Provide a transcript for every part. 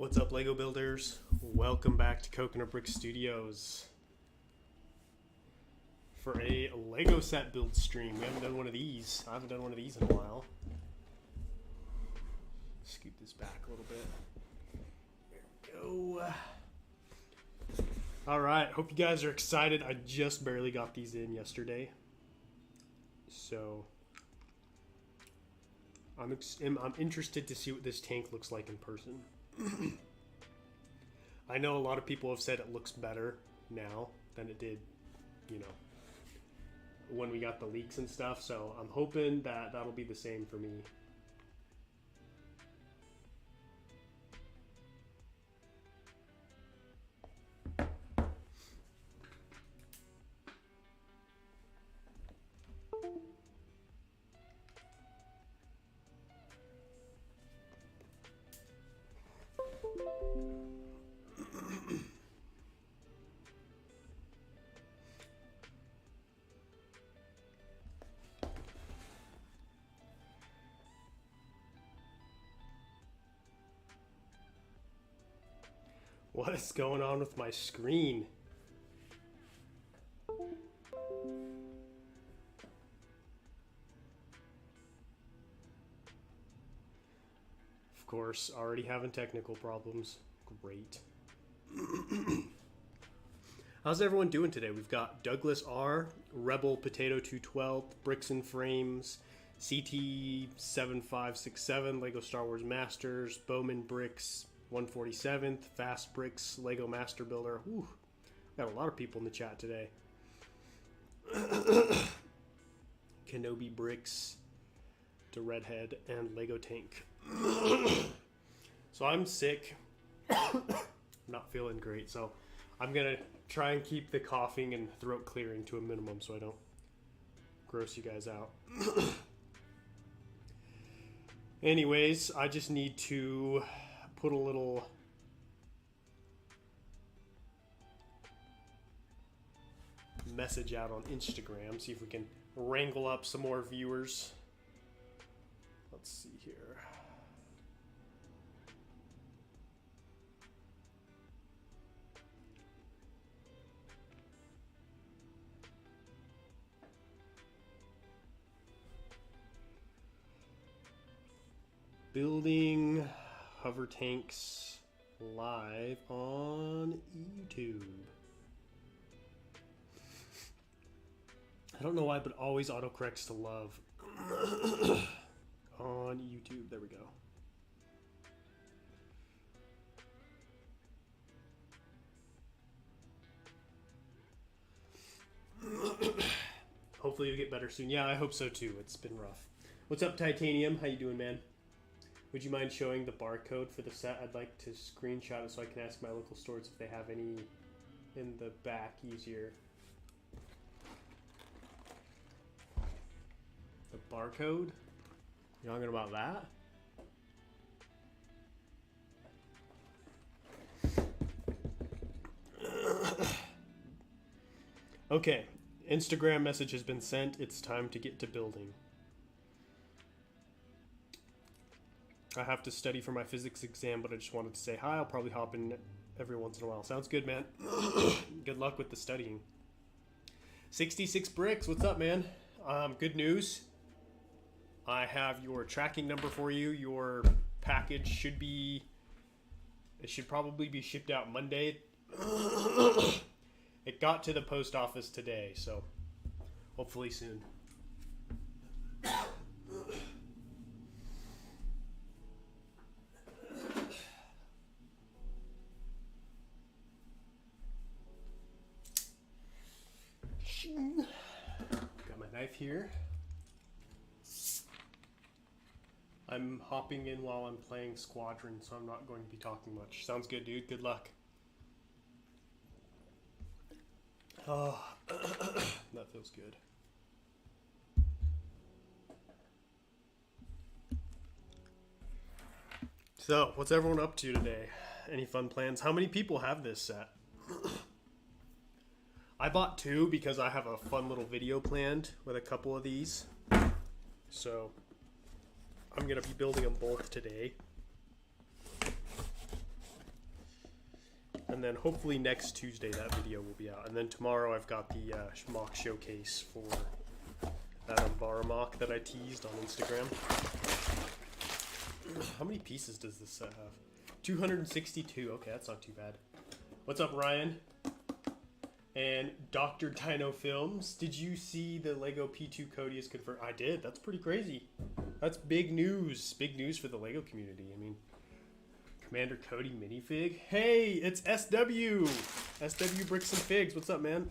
What's up, Lego builders? Welcome back to Coconut Brick Studios for a Lego set build stream. We haven't done one of these. I haven't done one of these in a while. Scoot this back a little bit. There we go. Alright, hope you guys are excited. I just barely got these in yesterday. So I'm interested to see what this tank looks like in person. I know a lot of people have said it looks better now than it did, you know, when we got the leaks and stuff. So I'm hoping that that'll be the same for me. What is going on with my screen? Of course, already having technical problems. Great. How's everyone doing today? We've got Douglas R, Rebel Potato 212, Bricks and Frames, CT 7567, Lego Star Wars Masters, Bowman Bricks 147th, Fast Bricks, Lego Master Builder. Whew, got a lot of people in the chat today. Kenobi Bricks, to Redhead, and Lego Tank. So I'm sick. Not feeling great, so I'm gonna try and keep the coughing and throat clearing to a minimum so I don't gross you guys out. Anyways, I just need to put a little message out on Instagram, see if we can wrangle up some more viewers. Let's see here. Building hover tanks live on YouTube. I don't know why, but always autocorrects to love on YouTube. There we go. Hopefully you'll get better soon. Yeah, I hope so too. It's been rough. What's up, Titanium? How you doing, man? Would you mind showing the barcode for the set? I'd like to screenshot it so I can ask my local stores if they have any in the back easier. The barcode? You talking about that? Okay, Instagram message has been sent. It's time to get to building. I have to study for my physics exam, but I just wanted to say hi. I'll probably hop in every once in a while. Sounds good, man. Good luck with the studying. 66 Bricks, what's up, man? Good news. I have your tracking number for you. Your package should probably be shipped out Monday. It got to the post office today, so hopefully soon. Got my knife here. I'm hopping in while I'm playing Squadron, so I'm not going to be talking much. Sounds good, dude. Good luck. Oh, that feels good. So, what's everyone up to today? Any fun plans? How many people have this set? I bought two because I have a fun little video planned with a couple of these. So I'm going to be building them both today. And then hopefully next Tuesday that video will be out. And then tomorrow I've got the mock showcase for that Umbara mock that I teased on Instagram. How many pieces does this set have? 262. Okay, that's not too bad. What's up, Ryan? And Dr. Dino Films. Did you see the Lego P2 Cody is confirmed? I did. That's pretty crazy. That's big news. Big news for the Lego community. I mean, Commander Cody minifig. Hey, it's SW. SW Bricks and Figs. What's up, man?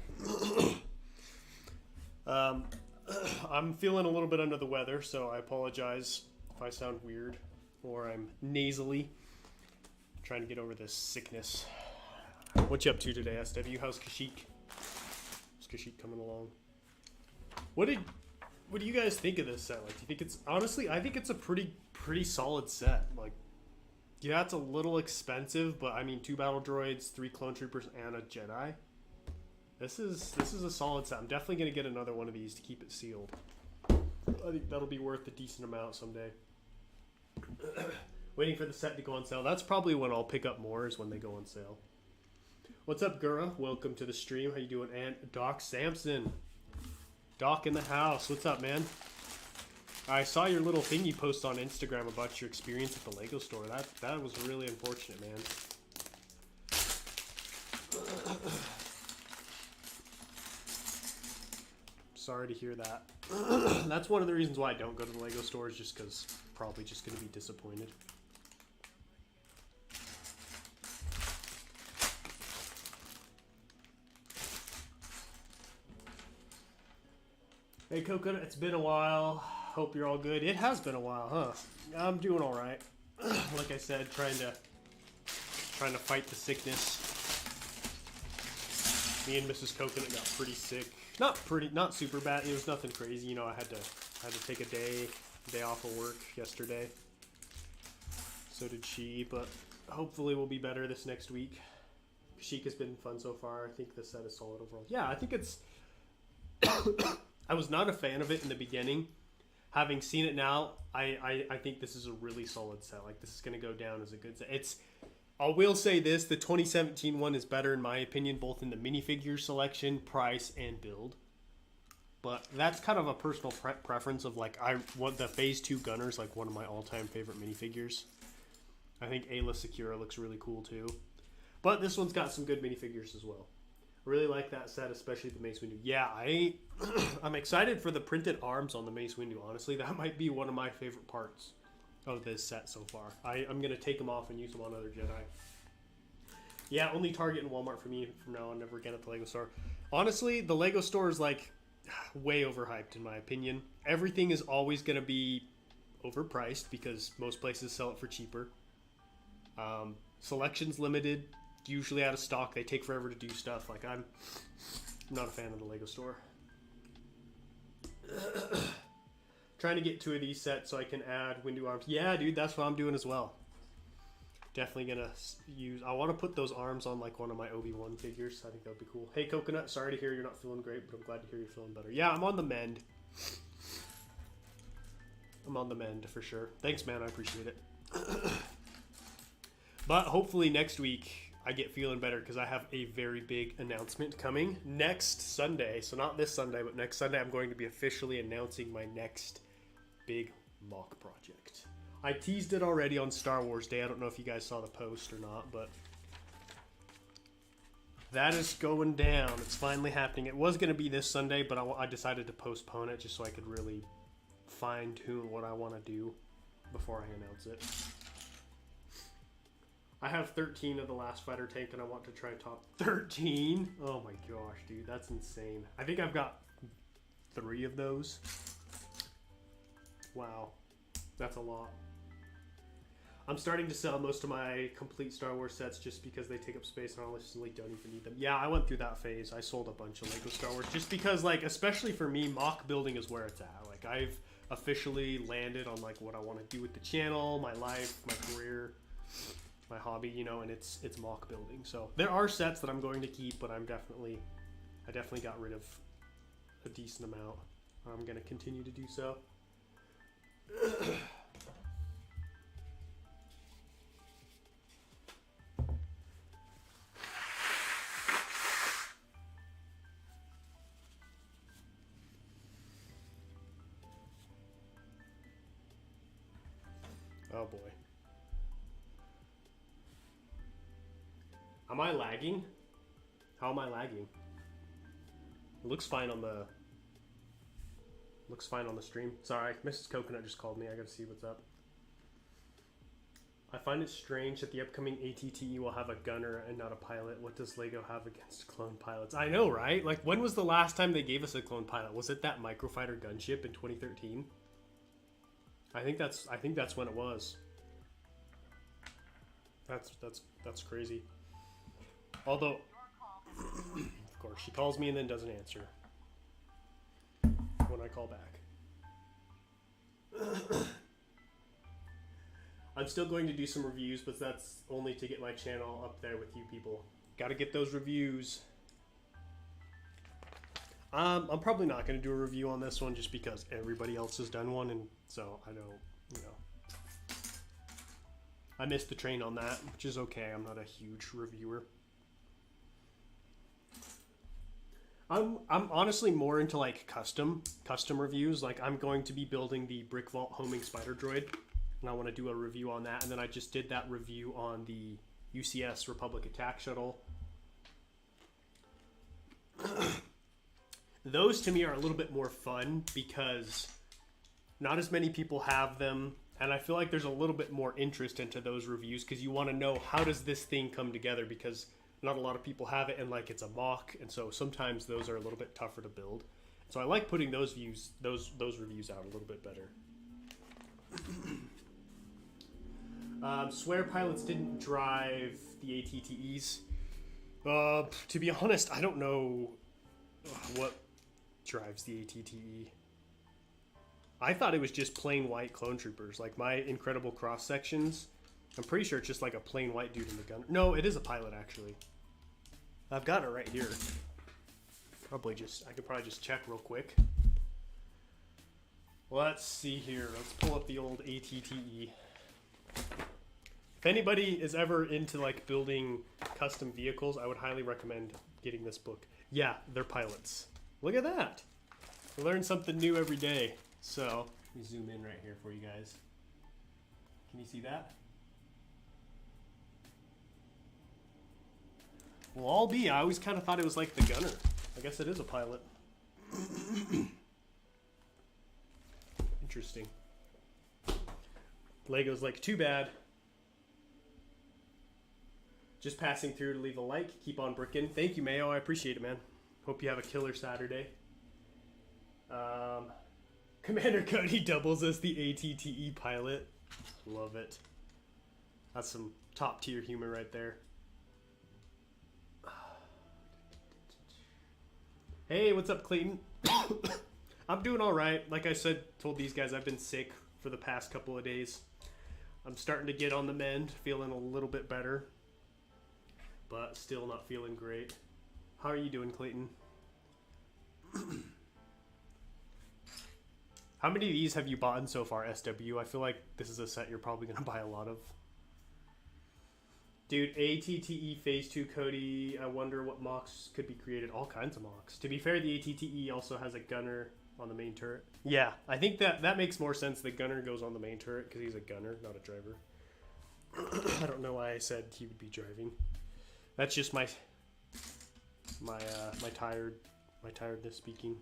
I'm feeling a little bit under the weather, so I apologize if I sound weird or I'm nasally. I'm trying to get over this sickness. What you up to today, SW? How's Kashyyyk? How's Kashyyyk coming along? What do you guys think of this set? Like, do you think it's honestly? I think it's a pretty solid set. Like, yeah, it's a little expensive, but I mean, 2 battle droids, 3 clone troopers, and a Jedi. This is a solid set. I'm definitely gonna get another one of these to keep it sealed. I think that'll be worth a decent amount someday. Waiting for the set to go on sale. That's probably when I'll pick up more, is when they go on sale. What's up, Gura? Welcome to the stream. How you doing? And Doc Sampson. Doc in the house. What's up, man? I saw your little thing you post on Instagram about your experience at the Lego store. That was really unfortunate, man. Sorry to hear that. That's one of the reasons why I don't go to the Lego stores, just because probably just going to be disappointed. Hey, Coconut, it's been a while. Hope you're all good. It has been a while, huh? I'm doing all right. Like I said, trying to fight the sickness. Me and Mrs. Coconut got pretty sick. Not super bad. It was nothing crazy. You know, I had to take a day off of work yesterday. So did she, but hopefully we'll be better this next week. Chic has been fun so far. I think the set is solid overall. Yeah, I think it's... I was not a fan of it in the beginning. Having seen it now, I think this is a really solid set. Like, this is going to go down as a good set. I will say this, the 2017 one is better in my opinion, both in the minifigure selection, price, and build. But that's kind of a personal preference of, like, I want the Phase 2 Gunner's like one of my all-time favorite minifigures. I think Ayla Secura looks really cool too. But this one's got some good minifigures as well. Really like that set, especially the Mace Windu. Yeah, I'm excited for the printed arms on the Mace Windu, honestly. That might be one of my favorite parts of this set so far. I'm going to take them off and use them on other Jedi. Yeah, only Target and Walmart for me from now on, never again at the Lego store. Honestly, the Lego store is, like, way overhyped in my opinion. Everything is always going to be overpriced because most places sell it for cheaper. Selection's limited. Usually out of stock. They take forever to do stuff. Like, I'm not a fan of the Lego store. Trying to get 2 of these sets so I can add Windu arms. Yeah, dude, that's what I'm doing as well. Definitely gonna use... I want to put those arms on, like, one of my Obi-Wan figures. I think that would be cool. Hey, Coconut, sorry to hear you're not feeling great, but I'm glad to hear you're feeling better. Yeah, I'm on the mend. I'm on the mend, for sure. Thanks, man. I appreciate it. But hopefully next week... I get feeling better because I have a very big announcement coming next Sunday. So not this Sunday, but next Sunday I'm going to be officially announcing my next big mock project. I teased it already on Star Wars Day. I don't know if you guys saw the post or not, but that is going down. It's finally happening. It was going to be this Sunday, but I decided to postpone it just so I could really fine-tune what I want to do before I announce it. I have 13 of the last fighter tank, and I want to try top 13. Oh my gosh, dude, that's insane. I think I've got 3 of those. Wow, that's a lot. I'm starting to sell most of my complete Star Wars sets just because they take up space and I honestly don't even need them. Yeah, I went through that phase. I sold a bunch of Lego Star Wars just because, like, especially for me, mock building is where it's at. Like, I've officially landed on, like, what I want to do with the channel, my life, my career, my hobby, you know, and it's mock building. So there are sets that I'm going to keep, but I definitely got rid of a decent amount. I'm going to continue to do so. Oh boy. Am I lagging? How am I lagging? It looks fine on the... Looks fine on the stream. Sorry, Mrs. Coconut just called me. I gotta see what's up. I find it strange that the upcoming ATTE will have a gunner and not a pilot. What does LEGO have against clone pilots? I know, right? Like, when was the last time they gave us a clone pilot? Was it that microfighter gunship in 2013? I think that's when it was. That's crazy. Although, of course, she calls me and then doesn't answer when I call back. I'm still going to do some reviews, but that's only to get my channel up there with you people. Gotta get those reviews. I'm probably not going to do a review on this one just because everybody else has done one, and so I don't, you know. I missed the train on that, which is okay. I'm not a huge reviewer. I'm honestly more into like custom reviews. Like I'm going to be building the Brick Vault homing spider droid, and I want to do a review on that. And then I just did that review on the UCS Republic Attack Shuttle. Those to me are a little bit more fun because not as many people have them, and I feel like there's a little bit more interest into those reviews because you want to know how does this thing come together, because not a lot of people have it, and like it's a mock, and so sometimes those are a little bit tougher to build. So I like putting those reviews out a little bit better. Swear pilots didn't drive the ATTEs. To be honest, I don't know what drives the ATTE. I thought it was just plain white clone troopers, like my incredible cross sections. I'm pretty sure it's just like a plain white dude in the gun. No, it is a pilot actually. I've got it right here. I could probably just check real quick. Let's see here. Let's pull up the old ATTE. If anybody is ever into like building custom vehicles, I would highly recommend getting this book. Yeah, they're pilots. Look at that. We learn something new every day. So, let me zoom in right here for you guys. Can you see that? Well, I'll be. I always kind of thought it was like the gunner. I guess it is a pilot. Interesting. Lego's like, too bad. Just passing through to leave a like. Keep on bricking. Thank you, Mayo. I appreciate it, man. Hope you have a killer Saturday. Commander Cody doubles as the ATTE pilot. Love it. That's some top tier humor right there. Hey, what's up, Clayton? I'm doing all right. Like I said, told these guys I've been sick for the past couple of days. I'm starting to get on the mend, feeling a little bit better, but still not feeling great. How are you doing, Clayton? How many of these have you bought so far, SW? I feel like this is a set you're probably going to buy a lot of. Dude, ATTE Phase 2 Cody, I wonder what mocks could be created. All kinds of mocks. To be fair, the ATTE also has a gunner on the main turret. Yeah, I think that makes more sense. The gunner goes on the main turret because he's a gunner, not a driver. I don't know why I said he would be driving. That's just my tiredness speaking.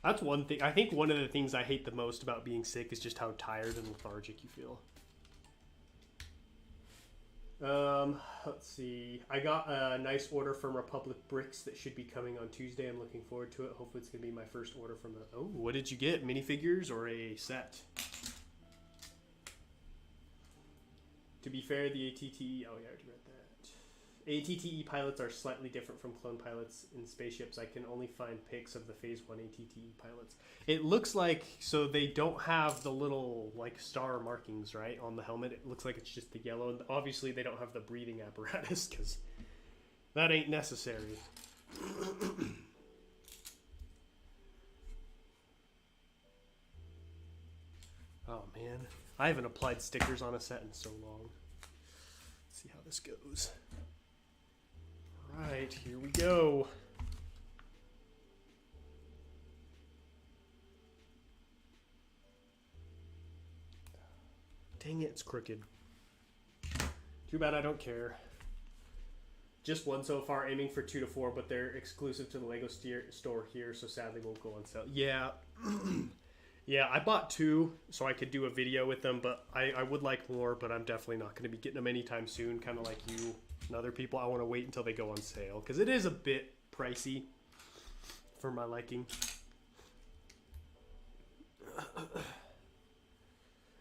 That's one thing. I think one of the things I hate the most about being sick is just how tired and lethargic you feel. Let's see. I got a nice order from Republic Bricks that should be coming on Tuesday. I'm looking forward to it. Hopefully it's going to be my first order from the... Oh, what did you get? Minifigures or a set? To be fair, the ATTE... Oh, yeah, I already read that. ATTE pilots are slightly different from clone pilots in spaceships. I can only find pics of the Phase 1 ATTE pilots. It looks like, so they don't have the little like star markings, right, on the helmet. It looks like it's just the yellow. And obviously they don't have the breathing apparatus because that ain't necessary. Oh man, I haven't applied stickers on a set in so long. Let's see how this goes. Right, here we go. Dang it, it's crooked. Too bad I don't care. Just one so far, aiming for 2 to 4, but they're exclusive to the Lego store here, so sadly won't go on sale. Yeah. Yeah, I bought 2 so I could do a video with them, but I would like more, but I'm definitely not going to be getting them anytime soon, kind of like you and other people. I want to wait until they go on sale, because it is a bit pricey for my liking.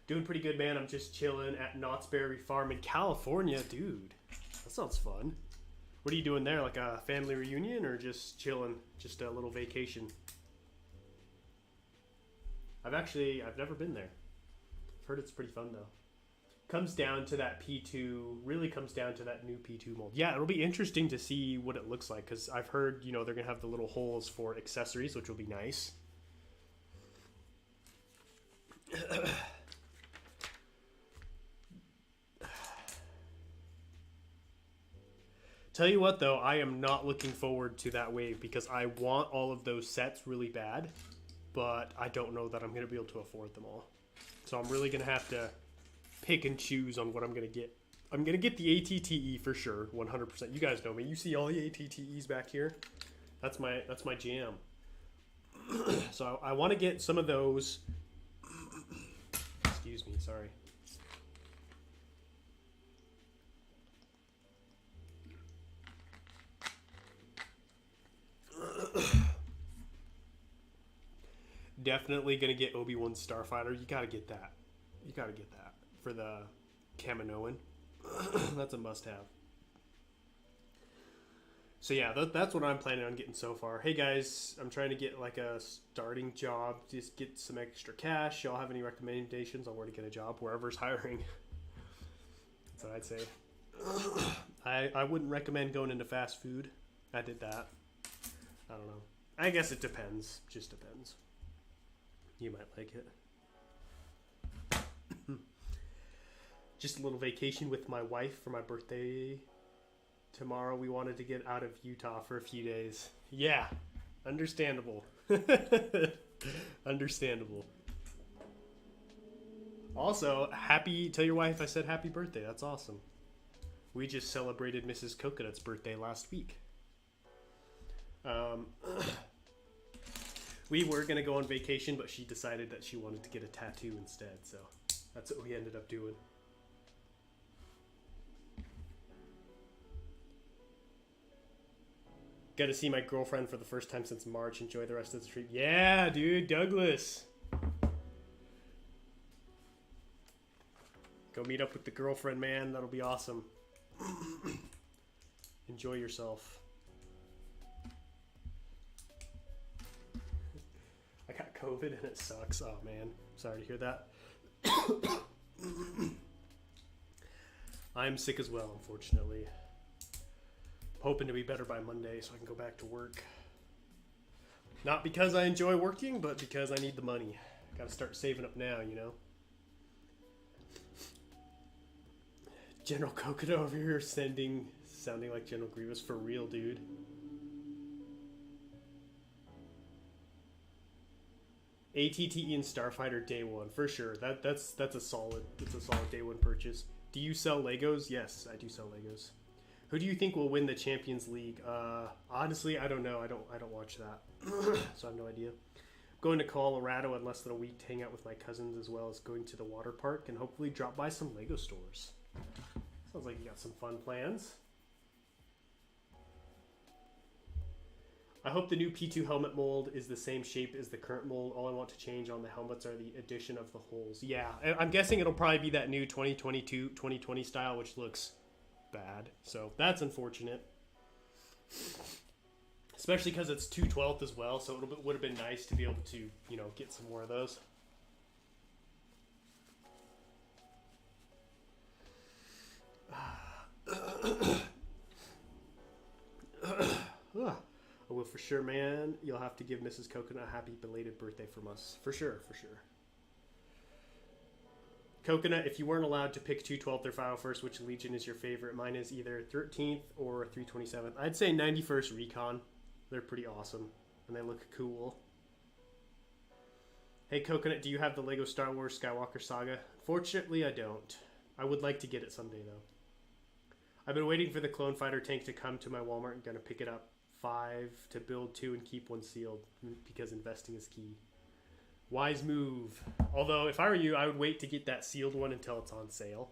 Doing pretty good, man. I'm just chilling at Knott's Berry Farm in California. Dude, that sounds fun. What are you doing there? Like a family reunion or just chilling? Just a little vacation? I've never been there. I've heard it's pretty fun though. Comes down to that P2, really comes down to that new P2 mold. Yeah, it'll be interesting to see what it looks like, because I've heard, you know, they're going to have the little holes for accessories, which will be nice. Tell you what though, I am not looking forward to that wave, because I want all of those sets really bad, but I don't know that I'm going to be able to afford them all. So I'm really going to have to pick and choose on what I'm going to get. I'm going to get the ATTE for sure, 100%. You guys know me. You see all the ATTEs back here? That's my jam. So I want to get some of those. Excuse me, sorry. Definitely gonna get Obi-Wan Starfighter. You gotta get that. You gotta get that for the Kaminoan. That's a must-have. So yeah, that's what I'm planning on getting so far. Hey guys, I'm trying to get like a starting job, just get some extra cash. Y'all have any recommendations on where to get a job? Wherever's hiring. That's what I'd say. I wouldn't recommend going into fast food. I did that. I don't know. I guess it depends. Just depends. You might like it. Just a little vacation with my wife for my birthday tomorrow. We wanted to get out of Utah for a few days. Yeah, understandable. Understandable. Also, tell your wife I said happy birthday. That's awesome. We just celebrated Mrs. Coconut's birthday last week. We were going to go on vacation, but she decided that she wanted to get a tattoo instead, so that's what we ended up doing. Got to see my girlfriend for the first time since March. Enjoy the rest of the trip. Yeah, dude, Douglas. Go meet up with the girlfriend, man. That'll be awesome. Enjoy yourself. I got COVID and it sucks. Oh man, sorry to hear that. I'm sick as well, unfortunately. Hoping to be better by Monday so I can go back to work. Not because I enjoy working, but because I need the money. Gotta start saving up now, you know. General Coconut over here sounding like General Grievous for real, dude. ATTE and Starfighter day one for sure. That's a solid day one purchase. Do you sell Legos? Yes, I do sell Legos. Who do you think will win the Champions League? Honestly, I don't know. I don't watch that, so I have no idea. Going to Colorado in less than a week to hang out with my cousins, as well as going to the water park and hopefully drop by some Lego stores. Sounds like you got some fun plans. I hope the new P2 helmet mold is the same shape as the current mold. All I want to change on the helmets are the addition of the holes. Yeah, I'm guessing it'll probably be that new 2022-2020 style, which looks bad. So that's unfortunate. Especially because it's 2/12 as well, so it would have been nice to be able to, you know, get some more of those. Well, for sure, man. You'll have to give Mrs. Coconut a happy belated birthday from us. For sure, for sure. Coconut, if you weren't allowed to pick 212th or 501st, which Legion is your favorite? Mine is either 13th or 327th. I'd say 91st Recon. They're pretty awesome, and they look cool. Hey, Coconut, do you have the Lego Star Wars Skywalker Saga? Fortunately, I don't. I would like to get it someday, though. I've been waiting for the Clone Fighter tank to come to my Walmart. I'm going to pick it up. 5 to build 2 and keep 1 sealed because investing is key. Wise move. Although, if I were you, I would wait to get that sealed one until it's on sale.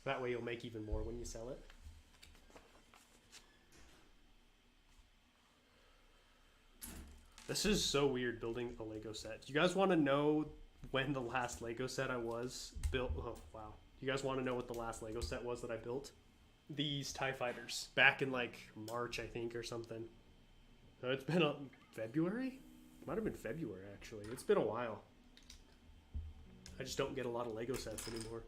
That way you'll make even more when you sell it. This is so weird building a Lego set. Do you guys want to know when the last Lego set I was built? Oh, wow. Do you guys want to know what the last Lego set was that I built? These TIE Fighters. Back in like March, I think, or something. It's been February? Might have been February, actually. It's been a while. I just don't get a lot of Lego sets anymore.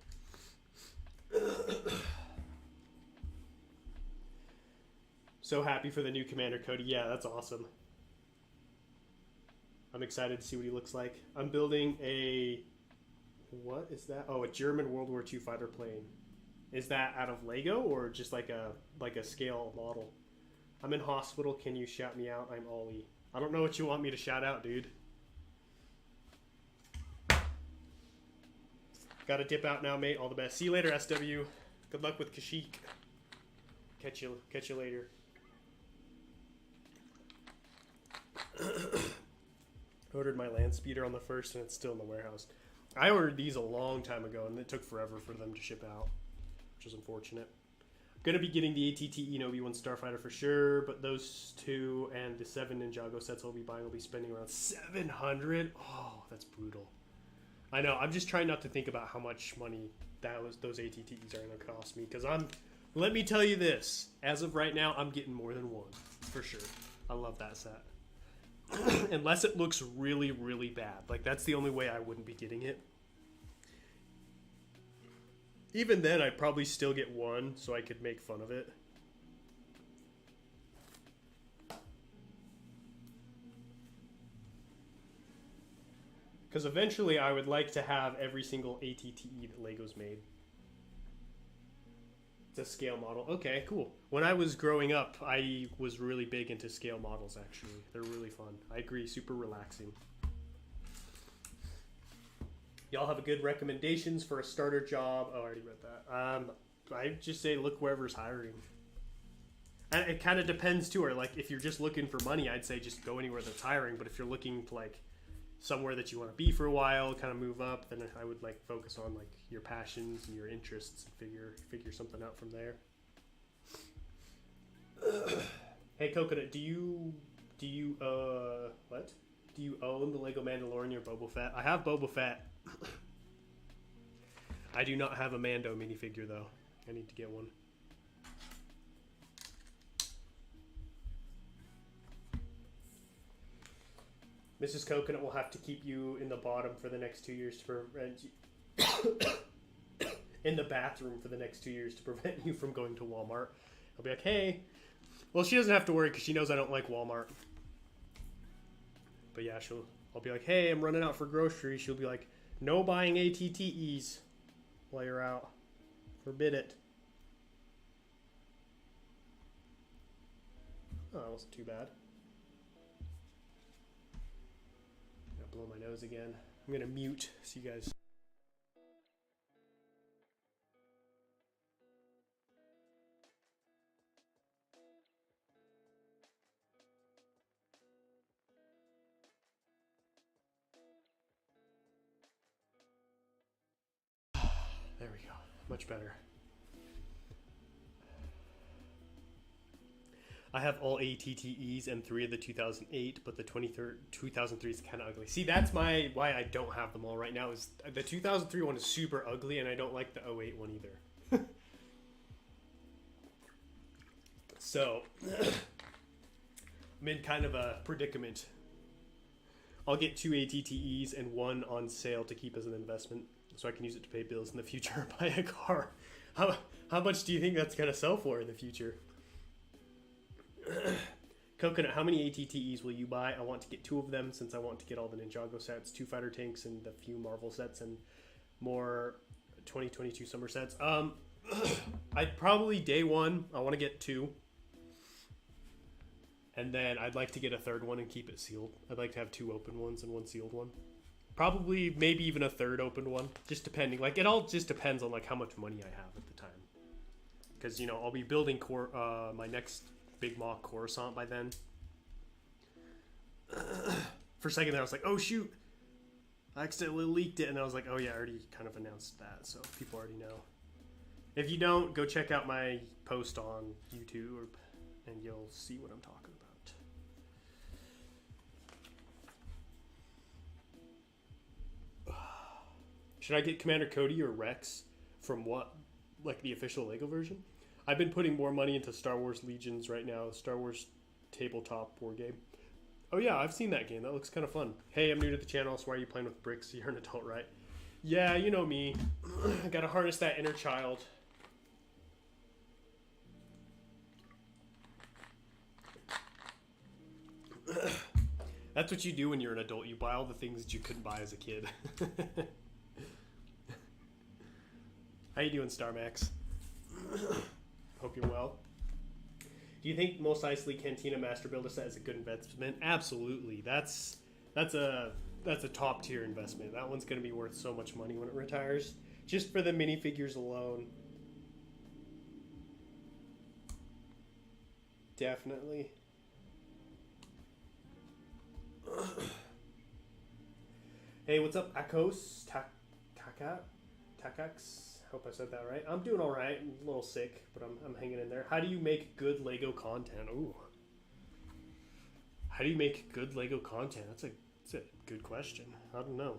So happy for the new Commander Cody. Yeah, that's awesome. I'm excited to see what he looks like. I'm building a... What is that? Oh, a German World War II fighter plane. Is that out of Lego or just like a scale model? I'm in hospital. Can you shout me out? I'm Ollie. I don't know what you want me to shout out, dude. Gotta dip out now, mate. All the best. See you later, SW. Good luck with Kashyyyk. Catch you later. Ordered my land speeder on the 1st and it's still in the warehouse. I ordered these a long time ago and it took forever for them to ship out, which is unfortunate. I'm gonna be getting the ATT Enobi 1 Starfighter for sure, but those 2 and the 7 Ninjago sets I'll be buying will be spending around 700. Oh, that's brutal. I know. I'm just trying not to think about how much money those ATTs are gonna cost me because let me tell you this. As of right now, I'm getting more than one for sure. I love that set. Unless it looks really, really bad. Like, that's the only way I wouldn't be getting it. Even then, I'd probably still get one so I could make fun of it. Because eventually I would like to have every single ATTE that Lego's made. It's a scale model. Okay, cool. When I was growing up, I was really big into scale models, actually. They're really fun. I agree, super relaxing. Y'all have a good recommendations for a starter job? Oh, I already read that. I just say look wherever's hiring. And it kind of depends too. Or like if you're just looking for money, I'd say just go anywhere that's hiring. But if you're looking to like somewhere that you want to be for a while, kind of move up, then I would like focus on like your passions and your interests and figure something out from there. Hey Coconut, do you what? Do you own the Lego Mandalorian or Boba Fett? I have Boba Fett. I do not have a Mando minifigure though. I need to get one. Mrs. Coconut will have to keep you in the bottom for the next 2 years to prevent you in the bathroom for the next 2 years to prevent you from going to Walmart. I'll be like, hey. Well, she doesn't have to worry because she knows I don't like Walmart. But yeah, I'll be like, hey, I'm running out for groceries. She'll be like, no buying ATTEs while you're out. Forbid it. Oh, that wasn't too bad. Blow my nose again. I'm gonna mute so you guys. There we go. Much better. I have all ATTEs and 3 of the 2008, but the 2003 is kind of ugly. See, that's why I don't have them all right now. Is the 2003 one is super ugly, and I don't like the 08 one either. So, I'm in kind of a predicament. I'll get 2 ATTEs and 1 on sale to keep as an investment, so I can use it to pay bills in the future or buy a car. How much do you think that's gonna sell for in the future? Coconut, how many ATTEs will you buy? I want to get 2 of them since I want to get all the Ninjago sets, 2 fighter tanks, and a few Marvel sets, and more 2022 summer sets. I'd probably day 1, I want to get 2. And then I'd like to get a 3rd one and keep it sealed. I'd like to have 2 open ones and 1 sealed one. Probably, maybe even a third open one. Just depending. Like, it all just depends on, like, how much money I have at the time. Because, you know, I'll be building my next big mock Coruscant by then. For a second there, I was like, oh, shoot. I accidentally leaked it. And I was like, oh, yeah, I already kind of announced that. So people already know. If you don't, go check out my post on YouTube. And you'll see what I'm talking about. Should I get Commander Cody or Rex from what? Like the official LEGO version? I've been putting more money into Star Wars Legions right now. Star Wars tabletop board game. Oh yeah, I've seen that game. That looks kind of fun. Hey, I'm new to the channel, so why are you playing with bricks? You're an adult, right? Yeah, you know me. I gotta harness that inner child. That's what you do when you're an adult. You buy all the things that you couldn't buy as a kid. How you doing, StarMax? Hope you're well. Do you think most Eisley Cantina Master Builder set is a good investment? Absolutely. That's a top tier investment. That one's going to be worth so much money when it retires, just for the minifigures alone. Definitely. Hey, what's up, Akos? Takax? Hope I said that right. I'm doing all right. I'm a little sick, but I'm hanging in there. How do you make good LEGO content? Ooh. How do you make good LEGO content? That's a good question. I don't know.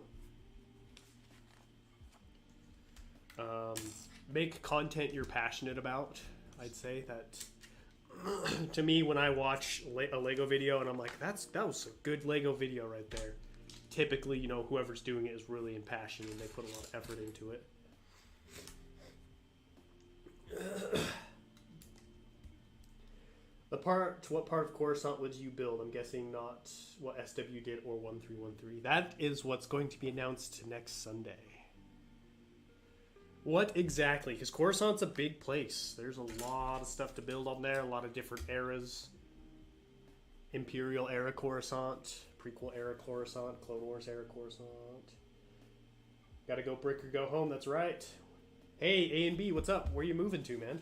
Make content you're passionate about. I'd say that. To me, when I watch a LEGO video and I'm like, that was a good LEGO video right there. Typically, you know, whoever's doing it is really impassioned and they put a lot of effort into it. What part of Coruscant would you build? I'm guessing not what SW did or 1313. That is what's going to be announced next Sunday. What exactly? Because Coruscant's a big place. There's a lot of stuff to build on there. A lot of different eras. Imperial era Coruscant. Prequel era Coruscant. Clone Wars era Coruscant. Gotta go brick or go home. That's right. Hey, A and B, what's up? Where you moving to, man?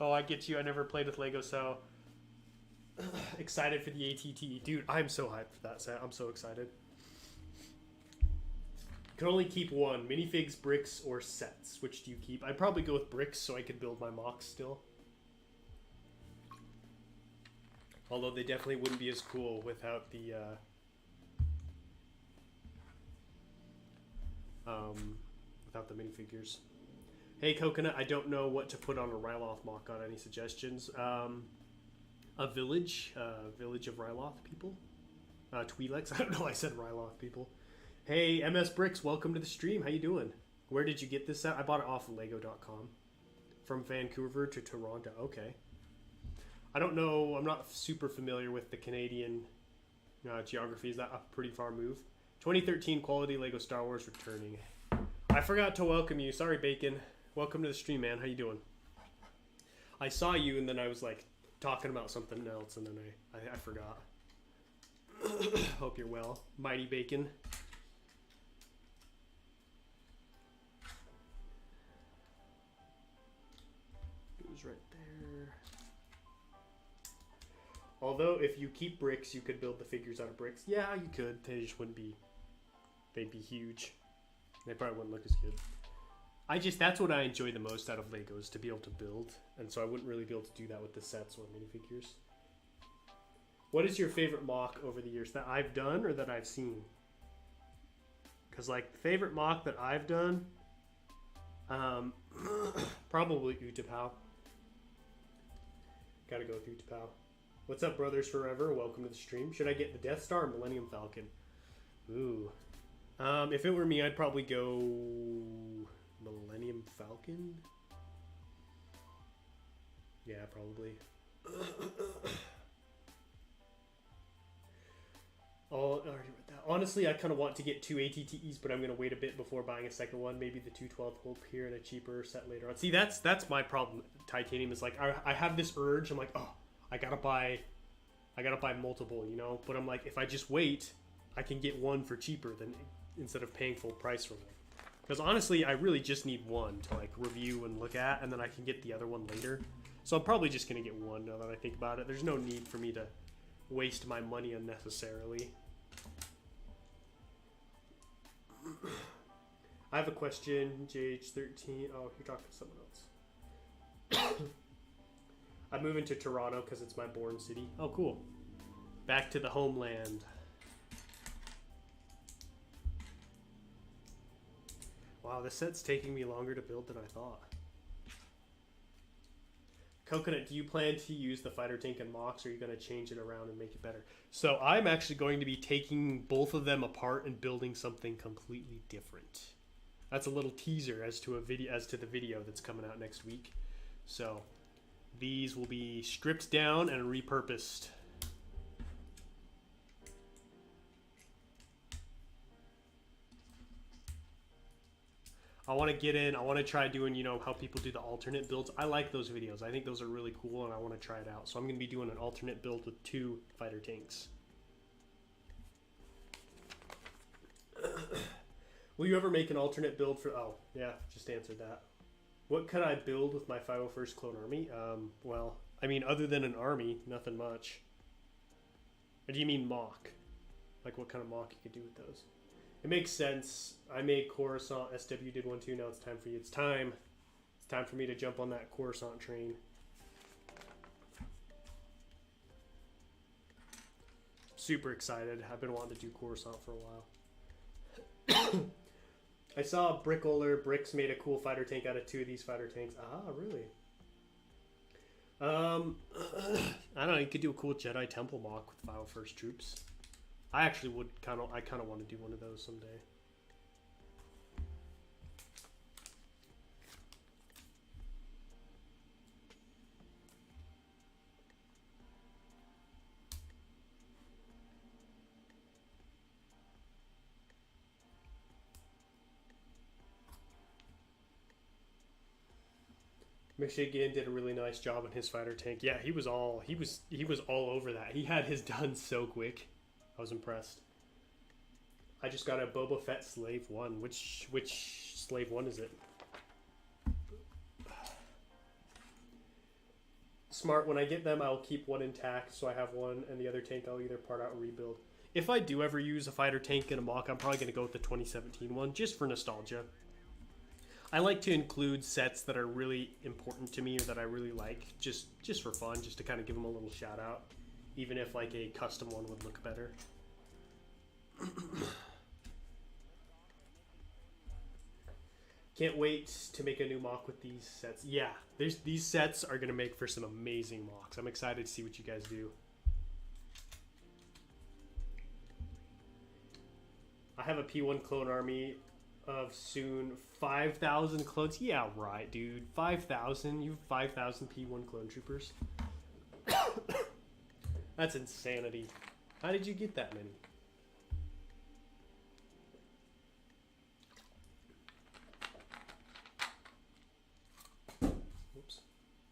Oh, I get you. I never played with LEGO, so excited for the ATT. Dude, I'm so hyped for that set. I'm so excited. Can only keep one. Minifigs, bricks, or sets. Which do you keep? I'd probably go with bricks so I could build my mocks still. Although they definitely wouldn't be as cool without the minifigures. Hey Coconut, I don't know what to put on a Ryloth mock. Got any suggestions? A village of Ryloth people. Twi'leks. I don't know. I said Ryloth people. Hey MS Bricks, welcome to the stream. How you doing? Where did you get this set? I bought it off of Lego.com. From Vancouver to Toronto. Okay. I don't know. I'm not super familiar with the Canadian geography. Is that a pretty far move? 2013 quality Lego Star Wars returning. I forgot to welcome you. Sorry, Bacon. Welcome to the stream, man. How you doing? I saw you, and then I was like talking about something else, and then I forgot. Hope you're well, Mighty Bacon. It was right there. Although, if you keep bricks, you could build the figures out of bricks. Yeah, you could. They just wouldn't be. They'd be huge. They probably wouldn't look as good. That's what I enjoy the most out of Legos, to be able to build. And so I wouldn't really be able to do that with the sets or minifigures. What is your favorite mock over the years? That I've done or that I've seen? Because, like, the favorite mock that I've done, probably Utapau. Gotta go with Utapau. What's up, Brothers Forever? Welcome to the stream. Should I get the Death Star or Millennium Falcon? Ooh. If it were me, I'd probably go Millennium Falcon. Yeah, probably. Oh, I already read that. Honestly, I kind of want to get 2 ATTEs, but I'm going to wait a bit before buying a second one. Maybe the 212 will appear in a cheaper set later on. See, that's my problem. Titanium is like, I have this urge. I'm like, oh, I got to buy I gotta buy multiple, you know? But I'm like, if I just wait, I can get one for cheaper than instead of paying full price for one. Because honestly, I really just need one to like review and look at, and then I can get the other one later. So I'm probably just gonna get one now that I think about it. There's no need for me to waste my money unnecessarily. I have a question, JH13. Oh, you're talking to someone else. I'm moving to Toronto because it's my born city. Oh, cool. Back to the homeland. Wow, this set's taking me longer to build than I thought. Coconut, do you plan to use the fighter tank and mocks, or are you going to change it around and make it better? So I'm actually going to be taking both of them apart and building something completely different. That's a little teaser as to the video that's coming out next week. So these will be stripped down and repurposed. I want to get in. I want to try doing, you know, how people do the alternate builds. I like those videos. I think those are really cool, and I want to try it out. So I'm going to be doing an alternate build with 2 fighter tanks. Will you ever make an alternate build for... Oh, yeah, just answered that. What could I build with my 501st Clone Army? Well, I mean, other than an army, nothing much. Or do you mean mock? Like what kind of mock you could do with those? It makes sense. I made Coruscant. SW did one too. Now it's time for you. It's time. It's time for me to jump on that Coruscant train. Super excited. I've been wanting to do Coruscant for a while. I saw Bricks made a cool fighter tank out of 2 of these fighter tanks. Ah, really? I don't know. You could do a cool Jedi Temple mock with 501st troops. I actually would kind of want to do one of those someday. Michigan did a really nice job on his fighter tank. Yeah, he was all over that. He had his done so quick. I was impressed. I just got a Boba Fett Slave 1. Which Slave 1 is it? Smart. When I get them, I'll keep one intact, so I have one, and the other tank I'll either part out or rebuild. If I do ever use a fighter tank in a mock, I'm probably going to go with the 2017 one, just for nostalgia. I like to include sets that are really important to me or that I really like, just for fun, just to kind of give them a little shout out. Even if like a custom one would look better. Can't wait to make a new mock with these sets. Yeah, these sets are going to make for some amazing mocks. I'm excited to see what you guys do. I have a P1 clone army of soon 5,000 clones. Yeah, right, dude. 5,000? You have 5,000 P1 clone troopers? That's insanity. How did you get that many? Oops.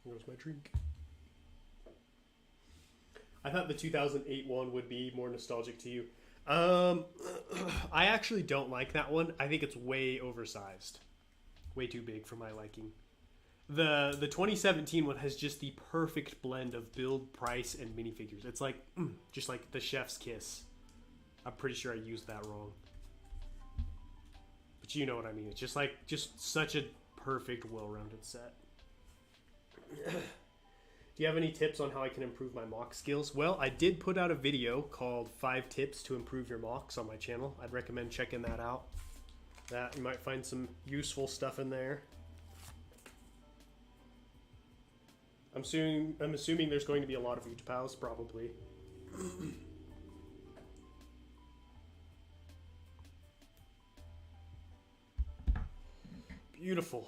There goes my drink. I thought the 2008 one would be more nostalgic to you. I actually don't like that one. I think it's way oversized. Way too big for my liking. The 2017 one has just the perfect blend of build, price, and minifigures. It's like, just like the chef's kiss. I'm pretty sure I used that wrong. But you know what I mean. It's just like, just such a perfect, well-rounded set. Do you have any tips on how I can improve my mock skills? Well, I did put out a video called 5 Tips to Improve Your Mocks on my channel. I'd recommend checking that out. You might find some useful stuff in there. I'm assuming there's going to be a lot of Utapals, probably. Beautiful.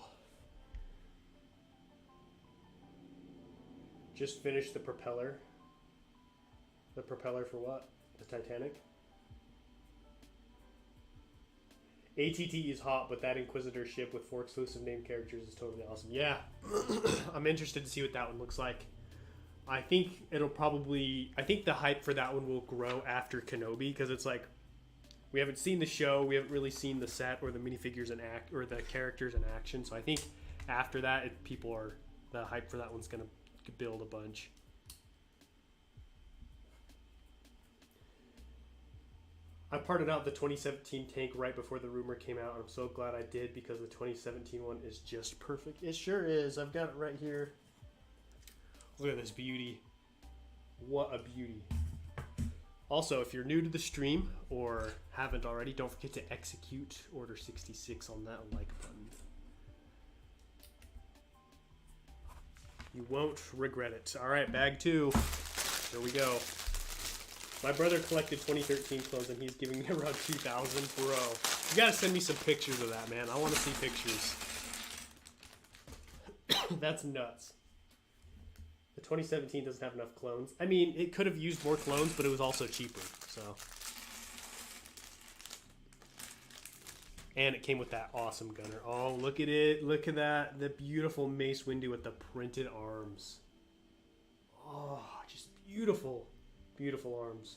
Just finished the propeller. The propeller for what? The Titanic? ATT is hot, but that Inquisitor ship with 4 exclusive name characters is totally awesome. Yeah, I'm interested to see what that one looks like. I think it'll probably... I think the hype for that one will grow after Kenobi, because it's like... We haven't seen the show, we haven't really seen the set or the minifigures in act or the characters in action. So I think after that, the hype for that one's gonna build a bunch. I parted out the 2017 tank right before the rumor came out. I'm so glad I did, because the 2017 one is just perfect. It sure is. I've got it right here. Look at this beauty. What a beauty. Also, if you're new to the stream or haven't already, don't forget to execute Order 66 on that like button. You won't regret it. All right, bag 2. Here we go. My brother collected 2013 clothes, and he's giving me around 2,000. Bro, you gotta send me some pictures of that, man. I want to see pictures. That's nuts. The 2017 doesn't have enough clones. I mean, it could have used more clones, but it was also cheaper, so. And it came with that awesome gunner. Oh, look at it. Look at that. The beautiful Mace Windu with the printed arms. Oh, just beautiful. Beautiful arms.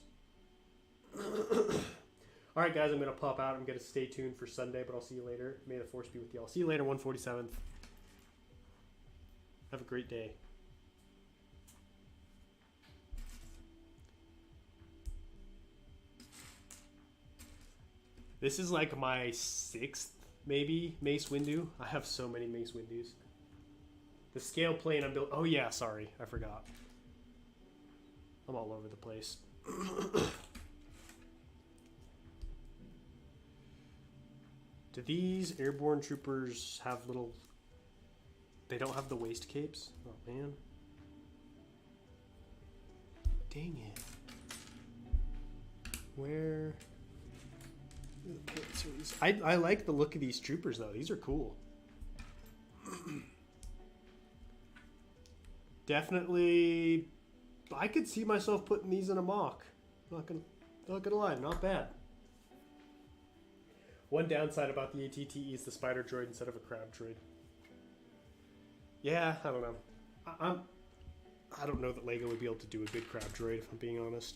Alright, guys, I'm going to pop out. I'm going to stay tuned for Sunday, but I'll see you later. May the Force be with y'all. See you later, 147th. Have a great day. This is like my 6th, maybe, Mace Windu. I have so many Mace Windus. The scale plane I'm building... Oh, yeah, sorry. I forgot. I'm all over the place. Do these airborne troopers have little... They don't have the waist capes? Oh, man. Dang it. Where... I like the look of these troopers, though. These are cool. Definitely, I could see myself putting these in a mock. Not gonna lie, not bad. One downside about the ATTE is the spider droid instead of a crab droid. Yeah, I don't know. I don't know that Lego would be able to do a good crab droid, if I'm being honest.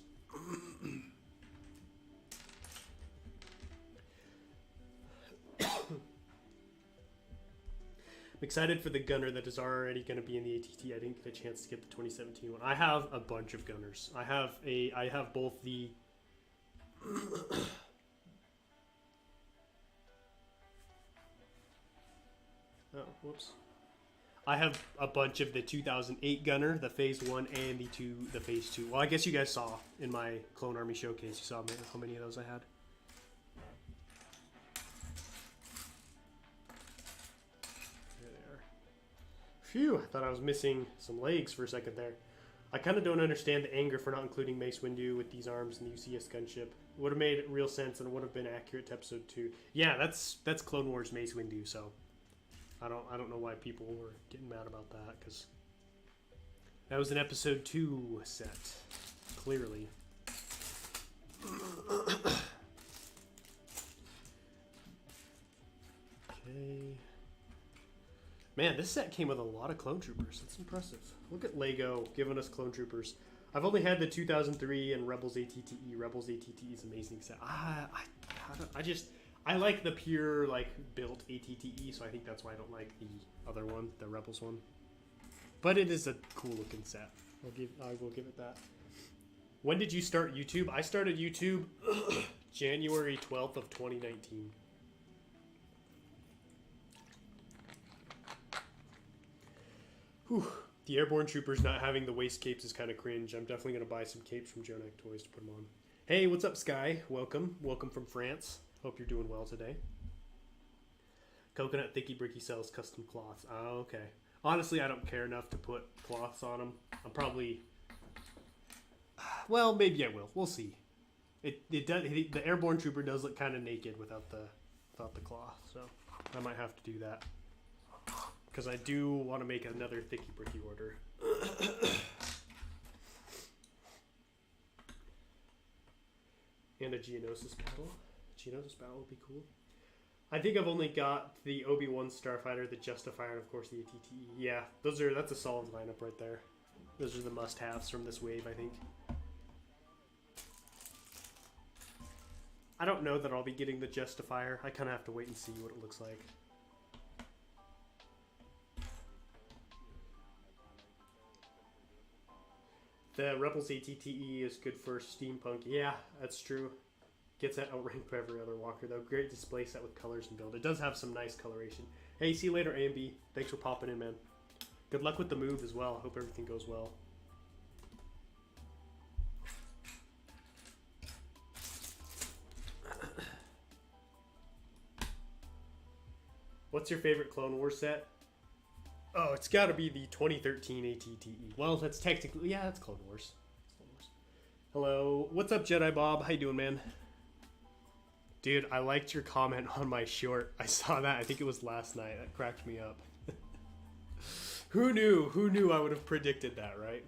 I'm excited for the gunner that is already going to be in the ATT. I didn't get a chance to get the 2017 one. I have a bunch of gunners. I have both the oh, whoops. I have a bunch of the 2008 gunner, the Phase 1 and the Phase 2. Well, I guess you guys saw in my Clone Army showcase. You saw how many of those I had. Phew, I thought I was missing some legs for a second there. I kind of don't understand the anger for not including Mace Windu with these arms in the UCS gunship. Would have made real sense and would have been accurate to episode 2. Yeah, that's Clone Wars Mace Windu, so I don't know why people were getting mad about that, because that was an episode 2 set, clearly. Okay. Man, this set came with a lot of clone troopers. That's impressive. Look at Lego giving us clone troopers. I've only had the 2003 and Rebels ATTE. Rebels ATTE is an amazing set. I like the pure, like, built ATTE, so I think that's why I don't like the other one, the Rebels one. But it is a cool looking set. I will give it that. When did you start YouTube? I started YouTube January 12th of 2019. Whew. The airborne troopers not having the waist capes is kind of cringe. I'm definitely going to buy some capes from Jonak Toys to put them on. Hey, what's up, Sky? Welcome. Welcome from France. Hope you're doing well today. Coconut Thicky Bricky sells custom cloths. Oh, okay. Honestly, I don't care enough to put cloths on them. I'm probably... Well, maybe I will. We'll see. It does. The airborne trooper does look kind of naked without the cloth, so I might have to do that. Because I do want to make another Thicky Bricky order. And a Geonosis battle. Geonosis battle would be cool. I think I've only got the Obi-Wan Starfighter, the Justifier, and of course the ATTE. Yeah, that's a solid lineup right there. Those are the must-haves from this wave, I think. I don't know that I'll be getting the Justifier. I kind of have to wait and see what it looks like. The Rebels ATTE is good for steampunk. Yeah, that's true. Gets that outranked by every other walker, though. Great display set with colors and build. It does have some nice coloration. Hey, see you later, A&B. Thanks for popping in, man. Good luck with the move as well. I hope everything goes well. What's your favorite Clone Wars set? Oh, it's got to be the 2013 ATTE. Well, that's technically... Yeah, that's Clone Wars. Hello. What's up, Jedi Bob? How you doing, man? Dude, I liked your comment on my short. I saw that. I think it was last night. That cracked me up. Who knew? Who knew I would have predicted that, right?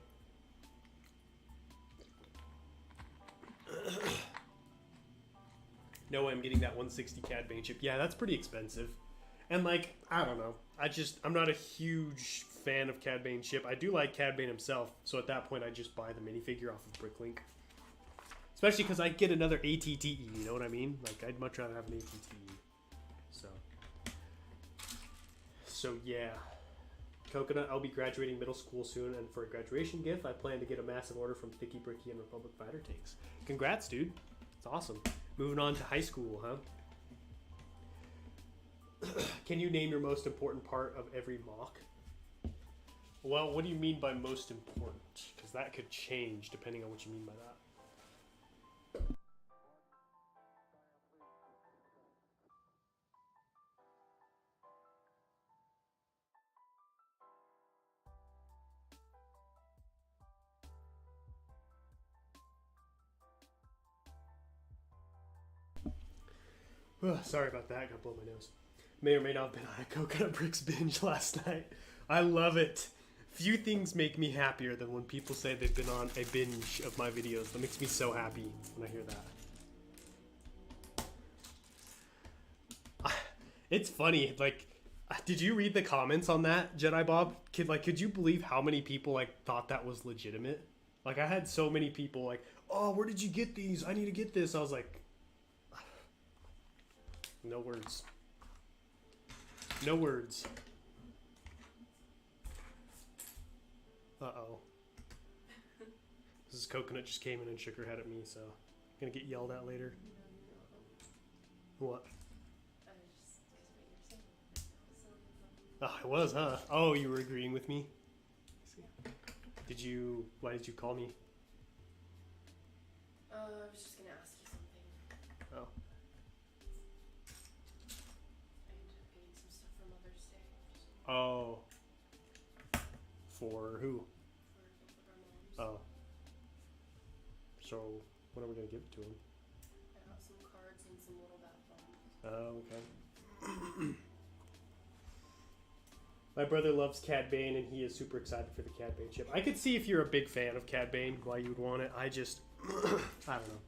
No way I'm getting that 160 Cad Bane chip. Yeah, that's pretty expensive. And like, I don't know. I'm not a huge fan of Cad Bane chip. I do like Cad Bane himself. So at that point, I just buy the minifigure off of Bricklink. Especially because I get another ATTE, you know what I mean? Like, I'd much rather have an ATTE. So yeah. Coconut, I'll be graduating middle school soon, and for a graduation gift, I plan to get a massive order from Thicky, Bricky, and Republic Fighter tanks. Congrats, dude. It's awesome. Moving on to high school, huh? Can you name your most important part of every mock? Well, what do you mean by most important? Because that could change depending on what you mean by that. Sorry about that. I gotta blow my nose. May or may not have been on a Coconut Bricks binge last night. I love it. Few things make me happier than when people say they've been on a binge of my videos. That makes me so happy when I hear that. It's funny. Like, did you read the comments on that, Jedi Bob? Could you believe how many people like thought that was legitimate? Like, I had so many people like, "Oh, where did you get these? I need to get this." I was like, no words. No words. Uh-oh. This is Coconut just came in and shook her head at me, so I'm gonna get yelled at later. What? Oh, it was, huh? Oh, you were agreeing with me? Why did you call me? I was just gonna ask you something. Oh. Oh. For who? For Oh. So, when are we going to give it to him? I got some cards and some little bat bombs. Oh, okay. My brother loves Cad Bane, and he is super excited for the Cad Bane chip. I could see if you're a big fan of Cad Bane, why you would want it. I just... I don't know.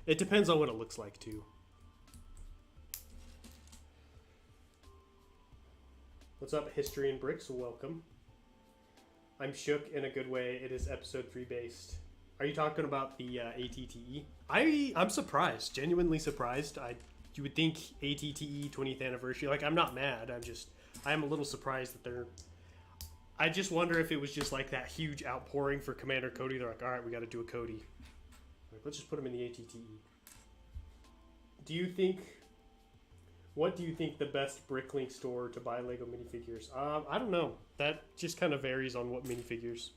It depends on what it looks like, too. What's up, History and Bricks? Welcome. I'm shook in a good way. It is episode 3 based. Are you talking about the ATTE? I'm surprised. Genuinely surprised. You would think ATTE 20th anniversary. Like, I'm not mad. I'm a little surprised that they're... I just wonder if it was just like that huge outpouring for Commander Cody. They're like, all right, we got to do a Cody. Like, let's just put him in the ATTE. What do you think the best Bricklink store to buy Lego minifigures? I don't know. That just kind of varies on what minifigures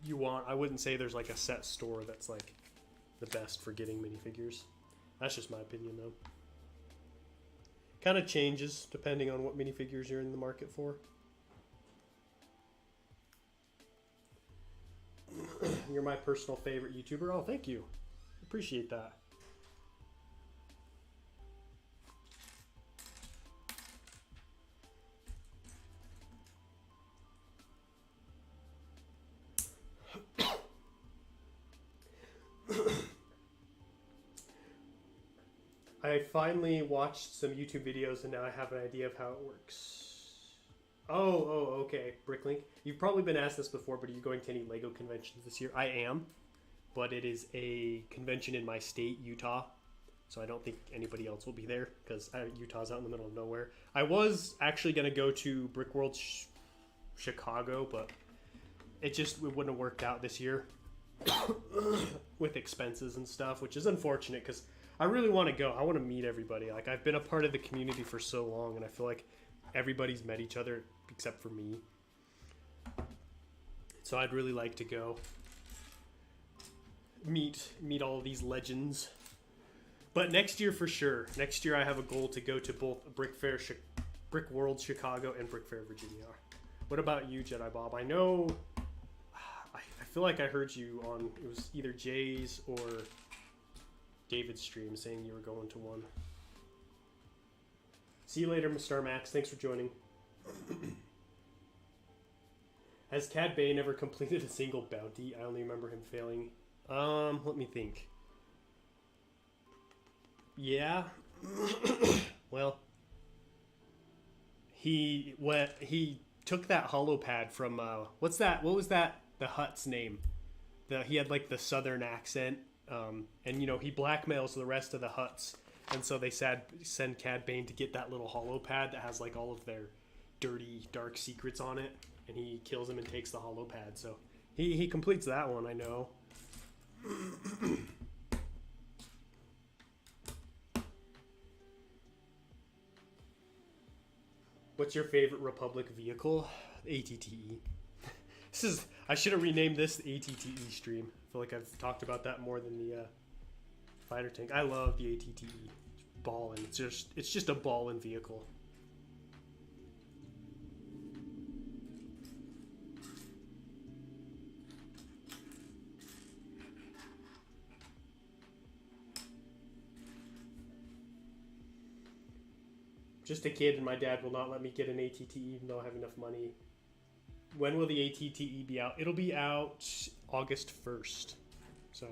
you want. I wouldn't say there's like a set store that's like the best for getting minifigures. That's just my opinion, though. Kind of changes depending on what minifigures you're in the market for. You're my personal favorite YouTuber. Oh, thank you. Appreciate that. I finally watched some YouTube videos and now I have an idea of how it works. Okay. Bricklink. You've probably been asked this before, but are you going to any Lego conventions this year? I am, but it is a convention in my state, Utah. So I don't think anybody else will be there because Utah's out in the middle of nowhere. I was actually going to go to Brick World Chicago, but it wouldn't have worked out this year with expenses and stuff, which is unfortunate because I really want to go. I want to meet everybody. Like, I've been a part of the community for so long, and I feel like everybody's met each other except for me. So I'd really like to go meet all of these legends. But next year for sure. Next year I have a goal to go to both Brick World Chicago and Brick Fair Virginia. What about you, Jedi Bob? I know, I feel like I heard you on, it was either Jay's or David's stream saying you were going to one. See you later, Mr. Max. Thanks for joining. Has Cad Bane ever completed a single bounty? I only remember him failing. Let me think. Yeah. Well, he took that hollow pad from what was that? The Hutt's name. He had like the southern accent, and you know he blackmails the rest of the Hutts, and so they send Cad Bane to get that little hollow pad that has like all of their dirty, dark secrets on it, and he kills him and takes the hollow pad. So he completes that one, I know. What's your favorite Republic vehicle? ATTE. I should have renamed this the ATTE stream. I feel like I've talked about that more than the fighter tank. I love the ATTE. It's ballin'. It's just a ballin' vehicle. Just a kid, and my dad will not let me get an ATTE even though I have enough money. When will the ATTE be out? It'll be out August 1st. So,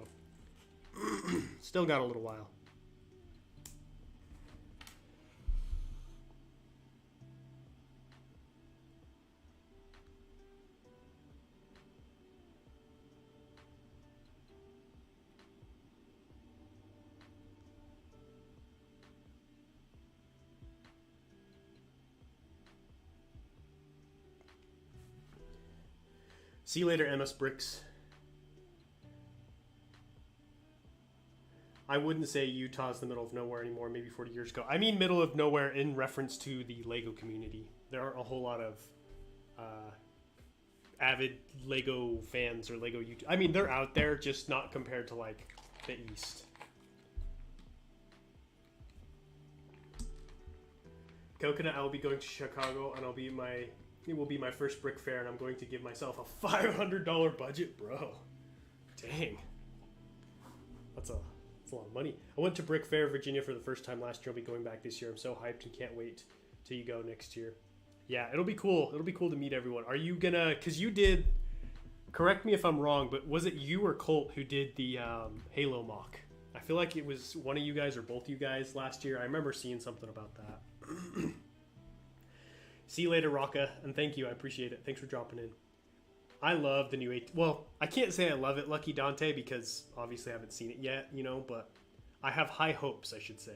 still got a little while. See you later, MS Bricks. I wouldn't say Utah's the middle of nowhere anymore, maybe 40 years ago. I mean middle of nowhere in reference to the Lego community. There aren't a whole lot of avid Lego fans or Lego YouTube. I mean, they're out there, just not compared to, like, the East. Coconut, I will be going to Chicago, and it will be my first brick fair, and I'm going to give myself a $500 budget, bro. Dang. That's a lot of money. I went to Brick Fair, Virginia for the first time last year. I'll be going back this year. I'm so hyped and can't wait till you go next year. Yeah, it'll be cool. It'll be cool to meet everyone. Are you gonna, because you did, correct me if I'm wrong, but was it you or Colt who did the Halo mock? I feel like it was one of you guys or both you guys last year. I remember seeing something about that. See you later, Rocka, and thank you. I appreciate it. Thanks for dropping in. I love the new well, I can't say I love it, Lucky Dante, because obviously I haven't seen it yet, you know, but I have high hopes, I should say.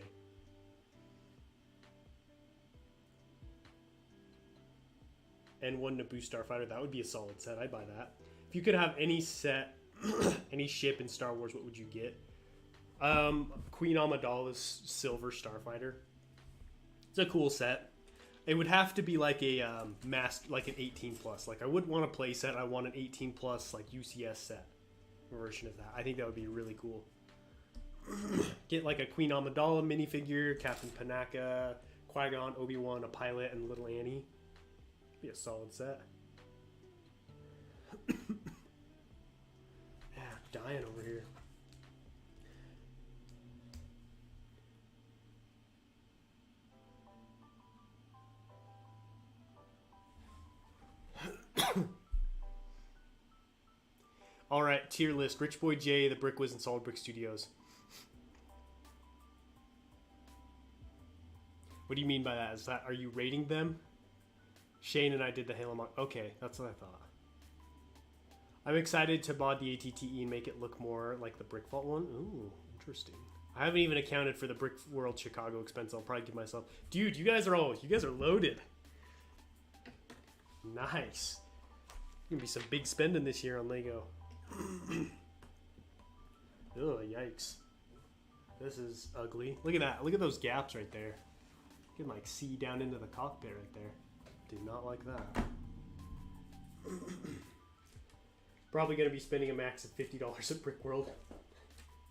And one Naboo Starfighter, that would be a solid set. I'd buy that. If you could have any set, any ship in Star Wars, what would you get? Queen Amidala's Silver Starfighter. It's a cool set. It would have to be like a like an 18 plus. Like, I wouldn't want a play set. I want an 18 plus like UCS set version of that. I think that would be really cool. Get like a Queen Amidala minifigure, Captain Panaka, Qui-Gon, Obi-Wan, a pilot, and Little Annie. Be a solid set. Yeah, dying over here. All right, tier list. Rich Boy J, The Brick Wiz, and Solid Brick Studios. What do you mean by that? Are you rating them? Shane and I did the Halo mock. Okay, that's what I thought. I'm excited to mod the ATTE and make it look more like the Brick Vault one. Ooh, interesting. I haven't even accounted for the Brick World Chicago expense. I'll probably give myself... Dude, you guys are loaded. Nice. Gonna be some big spending this year on Lego. Ugh, yikes. This is ugly. Look at that. Look at those gaps right there. You can like see down into the cockpit right there. Do not like that. Probably gonna be spending a max of $50 at Brick World.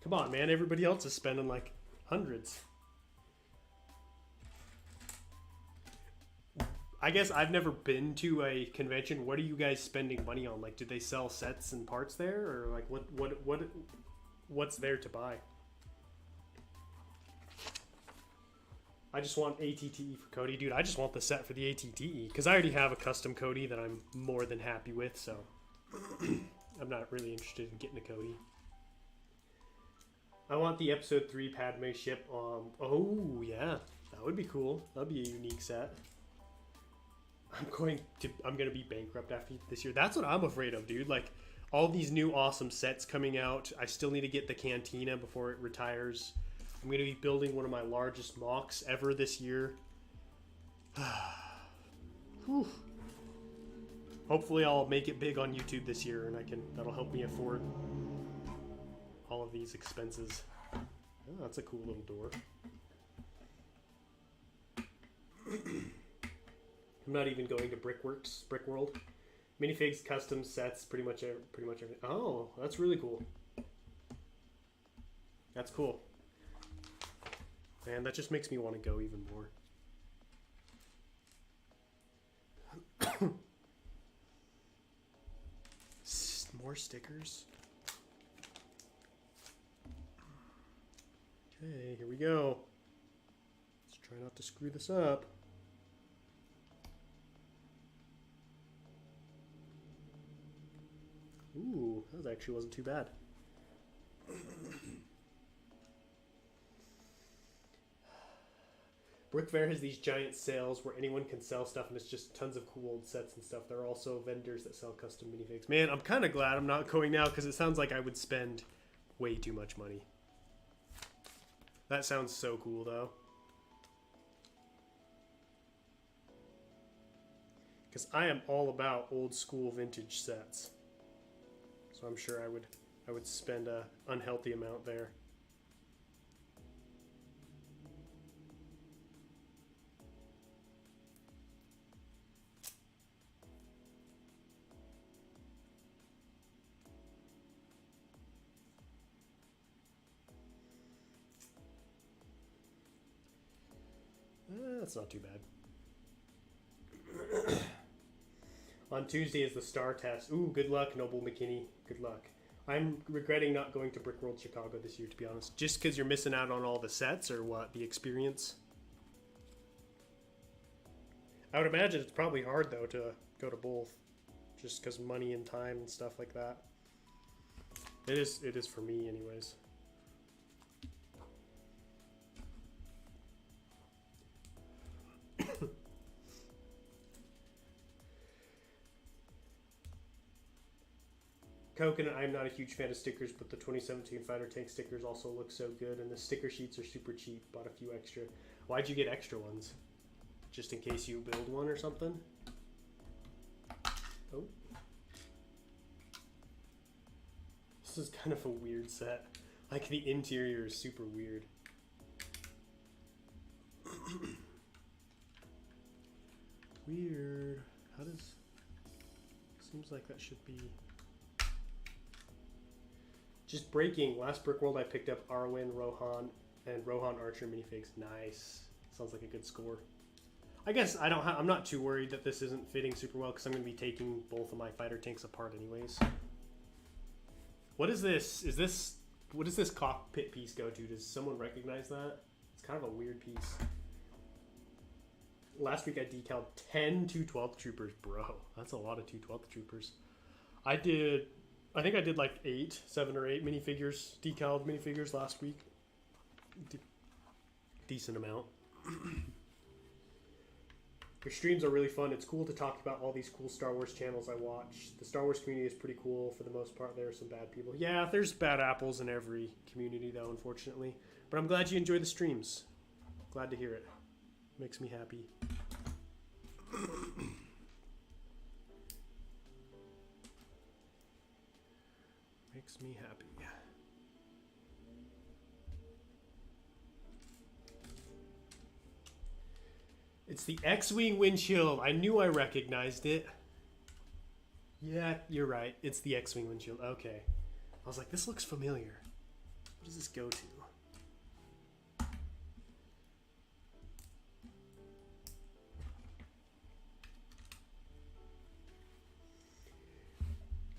Come on, man. Everybody else is spending like hundreds. I guess I've never been to a convention. What are you guys spending money on? Like, do they sell sets and parts there, or like what's there to buy? I just want ATTE for Cody, dude. I just want the set for the ATTE because I already have a custom Cody that I'm more than happy with. So I'm not really interested in getting a Cody. I want the episode 3 Padme ship. Oh yeah, that would be cool. That'd be a unique set. I'm gonna be bankrupt after this year. That's what I'm afraid of, dude. Like all these new awesome sets coming out. I still need to get the Cantina before it retires. I'm gonna be building one of my largest mocks ever this year. Hopefully I'll make it big on YouTube this year and that'll help me afford all of these expenses. Oh, that's a cool little door. I'm not even going to Brick World. Minifigs, custom sets, pretty much everything. Oh, that's really cool. That's cool. Man, that just makes me want to go even more. More stickers. Okay, here we go. Let's try not to screw this up. Ooh, that actually wasn't too bad. Brick Fair has these giant sales where anyone can sell stuff, and it's just tons of cool old sets and stuff. There are also vendors that sell custom minifigs. Man, I'm kind of glad I'm not going now because it sounds like I would spend way too much money. That sounds so cool, though. Because I am all about old school vintage sets. So I'm sure I would spend a unhealthy amount there. That's not too bad. On Tuesday is the star test. Ooh, good luck, Noble McKinney. Good luck. I'm regretting not going to Brick World Chicago this year, to be honest. Just because you're missing out on all the sets, or what? The experience? I would imagine it's probably hard, though, to go to both. Just because money and time and stuff like that. It is for me, anyways. Coconut, I'm not a huge fan of stickers, but the 2017 fighter tank stickers also look so good, and the sticker sheets are super cheap. Bought a few extra. Why'd you get extra ones? Just in case you build one or something? Oh. This is kind of a weird set. Like, the interior is super weird. Weird. How does... Seems like that should be... Just breaking. Last Brick World I picked up Arwen, Rohan, and Rohan Archer minifigs. Nice. Sounds like a good score. I guess I'm not too worried that this isn't fitting super well because I'm going to be taking both of my fighter tanks apart anyways. What is this? What does this cockpit piece go to? Does someone recognize that? It's kind of a weird piece. Last week I decaled 10 212th Troopers. Bro, that's a lot of 212th Troopers. I think I did like 7 or 8 minifigures, decaled minifigures last week. Decent amount. Your streams are really fun. It's cool to talk about all these cool Star Wars channels I watch. The Star Wars community is pretty cool for the most part. There are some bad people. Yeah, there's bad apples in every community, though, unfortunately. But I'm glad you enjoy the streams. Glad to hear it. Makes me happy. Makes me happy. It's the X-Wing windshield. I knew I recognized it. Yeah, you're right. It's the X-Wing windshield. Okay. I was like, this looks familiar. What does this go to?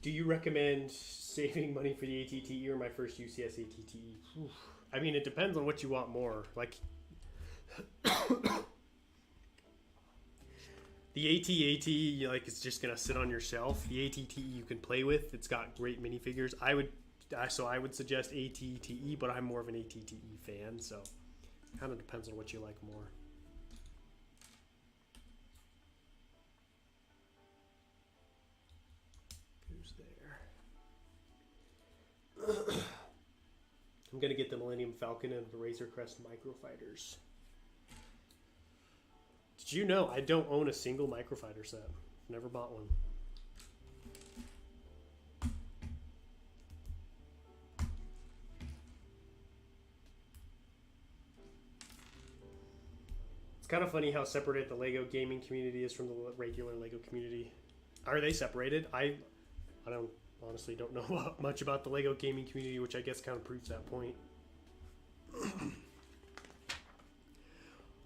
Do you recommend saving money for the ATTE or my first UCS ATTE? Oof. I mean, it depends on what you want more. Like, the AT-AT, like, it's just gonna sit on your shelf. The ATTE you can play with. It's got great minifigures. I would suggest ATTE, but I'm more of an ATTE fan, so it kind of depends on what you like more. Who's there? I'm gonna get the Millennium Falcon and the Razor Crest Microfighters. Did you know I don't own a single Microfighter set? Never bought one. It's kind of funny how separated the Lego gaming community is from the regular Lego community. Are they separated? I honestly don't know much about the Lego gaming community, which I guess kind of proves that point.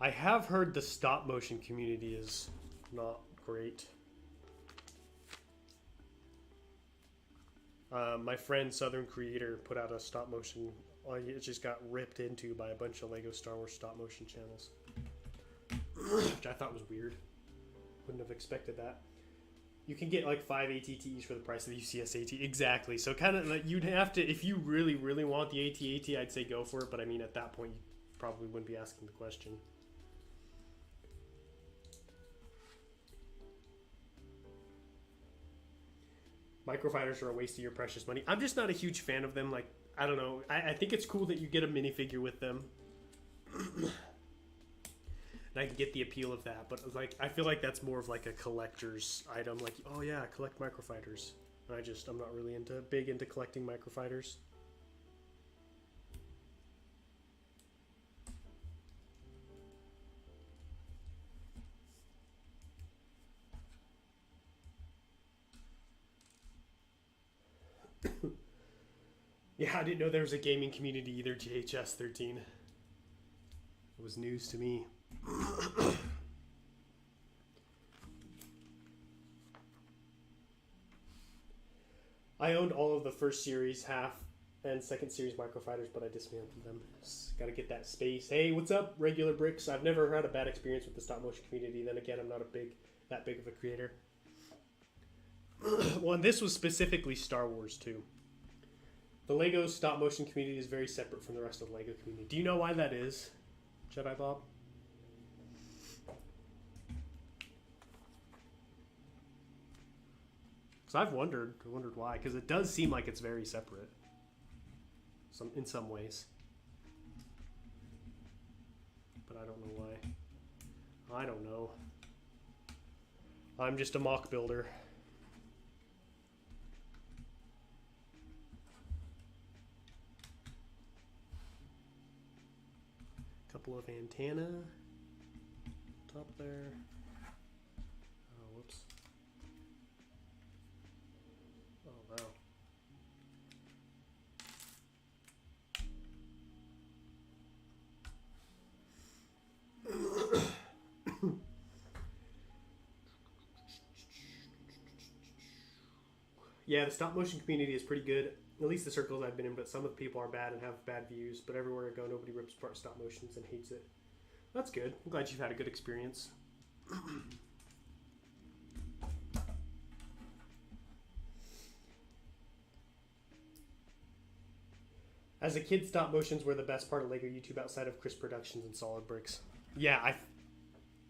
I have heard the stop motion community is not great. My friend Southern Creator put out a stop motion. It just got ripped into by a bunch of Lego Star Wars stop motion channels, which I thought was weird. Wouldn't have expected that. You can get like 5 ATTEs for the price of the UCS AT. Exactly. So kind of like you'd have to, if you really, really want the AT-AT, I'd say go for it. But I mean, at that point, you probably wouldn't be asking the question. Microfighters are a waste of your precious money. I'm just not a huge fan of them. Like, I don't know. I think it's cool that you get a minifigure with them. And I can get the appeal of that. But, like, I feel like that's more of, like, a collector's item. Like, oh, yeah, collect microfighters. And I'm not really big into collecting microfighters. Yeah, I didn't know there was a gaming community either, GHS 13. It was news to me. I owned all of the first series, half, and second series microfighters, but I dismantled them. Got to get that space. Hey, what's up, Regular Bricks? I've never had a bad experience with the stop motion community. Then again, I'm not that big of a creator. Well, and this was specifically Star Wars too. The Lego stop motion community is very separate from the rest of the Lego community. Do you know why that is, Jedi Bob? Because I've wondered why. Because it does seem like it's very separate. In some ways. But I don't know why. I don't know. I'm just a mock builder. Couple of antenna top there. Oh, whoops. Oh, wow. Yeah, the stop motion community is pretty good. At least the circles I've been in, but some of the people are bad and have bad views. But everywhere I go, nobody rips apart stop motions and hates it. That's good. I'm glad you've had a good experience. As a kid, stop motions were the best part of Lego YouTube outside of Chris Productions and Solid Bricks. Yeah,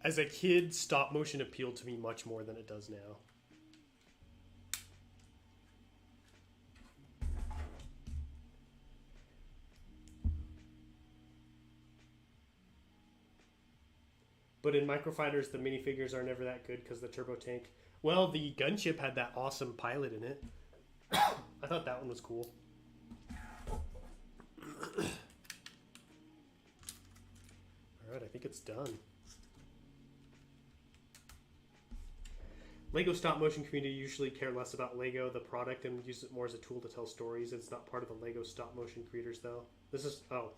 As a kid, stop motion appealed to me much more than it does now. But in Microfighters, the minifigures are never that good because the turbo tank. Well, the gunship had that awesome pilot in it. I thought that one was cool. Alright, I think it's done. Lego stop motion community usually care less about Lego, the product, and use it more as a tool to tell stories. It's not part of the Lego stop motion creators, though. This is... Oh.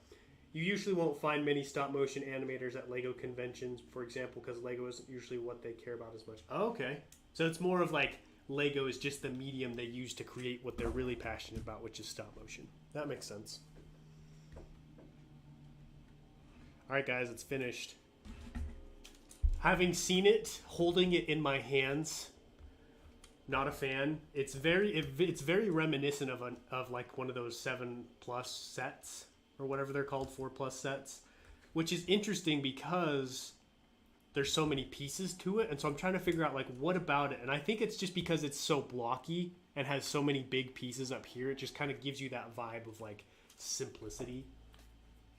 You usually won't find many stop motion animators at Lego conventions, for example, because Lego isn't usually what they care about as much. Oh, okay. So it's more of like Lego is just the medium they use to create what they're really passionate about, which is stop motion. That makes sense. Alright guys, it's finished. Having seen it, holding it in my hands, not a fan. It's very reminiscent of like one of those 7+ sets. Or whatever they're called, 4+ sets, which is interesting because there's so many pieces to it, and so I'm trying to figure out like what about it, and I think it's just because it's so blocky and has so many big pieces up here, it just kind of gives you that vibe of like simplicity.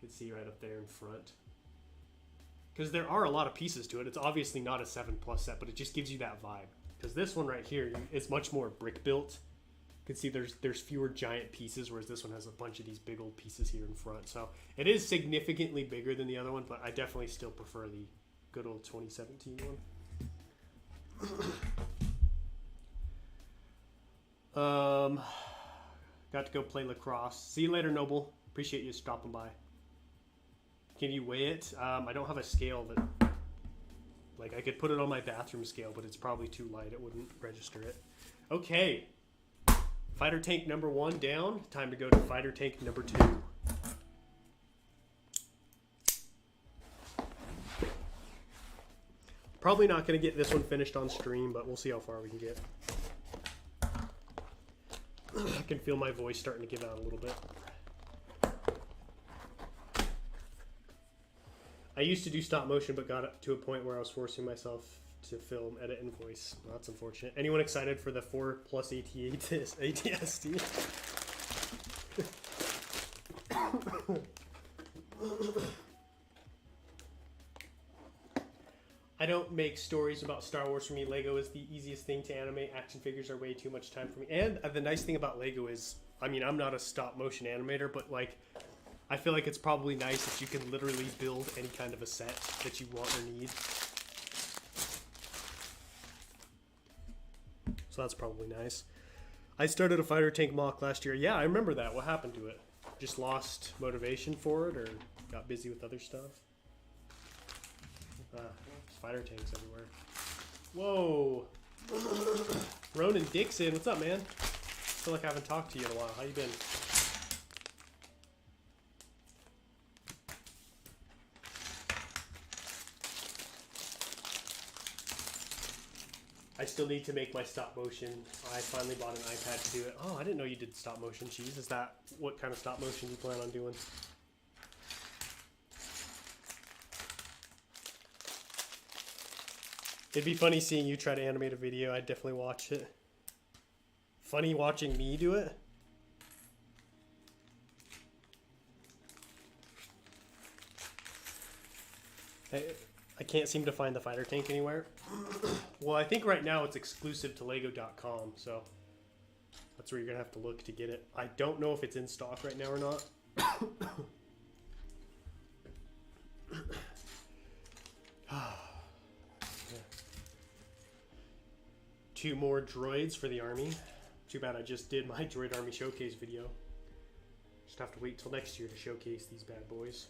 You can see right up there in front, because there are a lot of pieces to it. It's obviously not a 7+ set, but it just gives you that vibe. Because this one right here is much more brick built. You can see there's fewer giant pieces, whereas this one has a bunch of these big old pieces here in front. So it is significantly bigger than the other one, but I definitely still prefer the good old 2017 one. Got to go play lacrosse. See you later, Noble. Appreciate you stopping by. Can you weigh it? I don't have a scale that, like, I could put it on my bathroom scale, but it's probably too light. It wouldn't register it. Okay. Fighter tank number 1 down. Time to go to fighter tank number 2. Probably not going to get this one finished on stream, but we'll see how far we can get. I can feel my voice starting to give out a little bit. I used to do stop motion, but got up to a point where I was forcing myself to film, edit, and voice. Well, that's unfortunate. Anyone excited for the 4+ ATST? I don't make stories about Star Wars for me. Lego is the easiest thing to animate. Action figures are way too much time for me. And the nice thing about Lego is, I mean, I'm not a stop motion animator, but like, I feel like it's probably nice that you can literally build any kind of a set that you want or need. So that's probably nice. I started a fighter tank mock last year. Yeah, I remember that. What happened to it? Just lost motivation for it or got busy with other stuff? Fighter tanks everywhere. Whoa. Ronan Dixon, what's up, man? I feel like I haven't talked to you in a while. How you been? I still need to make my stop motion. I finally bought an iPad to do it. Oh, I didn't know you did stop motion, Cheese. Is that what kind of stop motion you plan on doing? It'd be funny seeing you try to animate a video. I'd definitely watch it. Funny watching me do it? I can't seem to find the fighter tank anywhere. Well, I think right now it's exclusive to Lego.com, so that's where you're going to have to look to get it. I don't know if it's in stock right now or not. Two more droids for the army. Too bad I just did my Droid Army Showcase video. Just have to wait till next year to showcase these bad boys.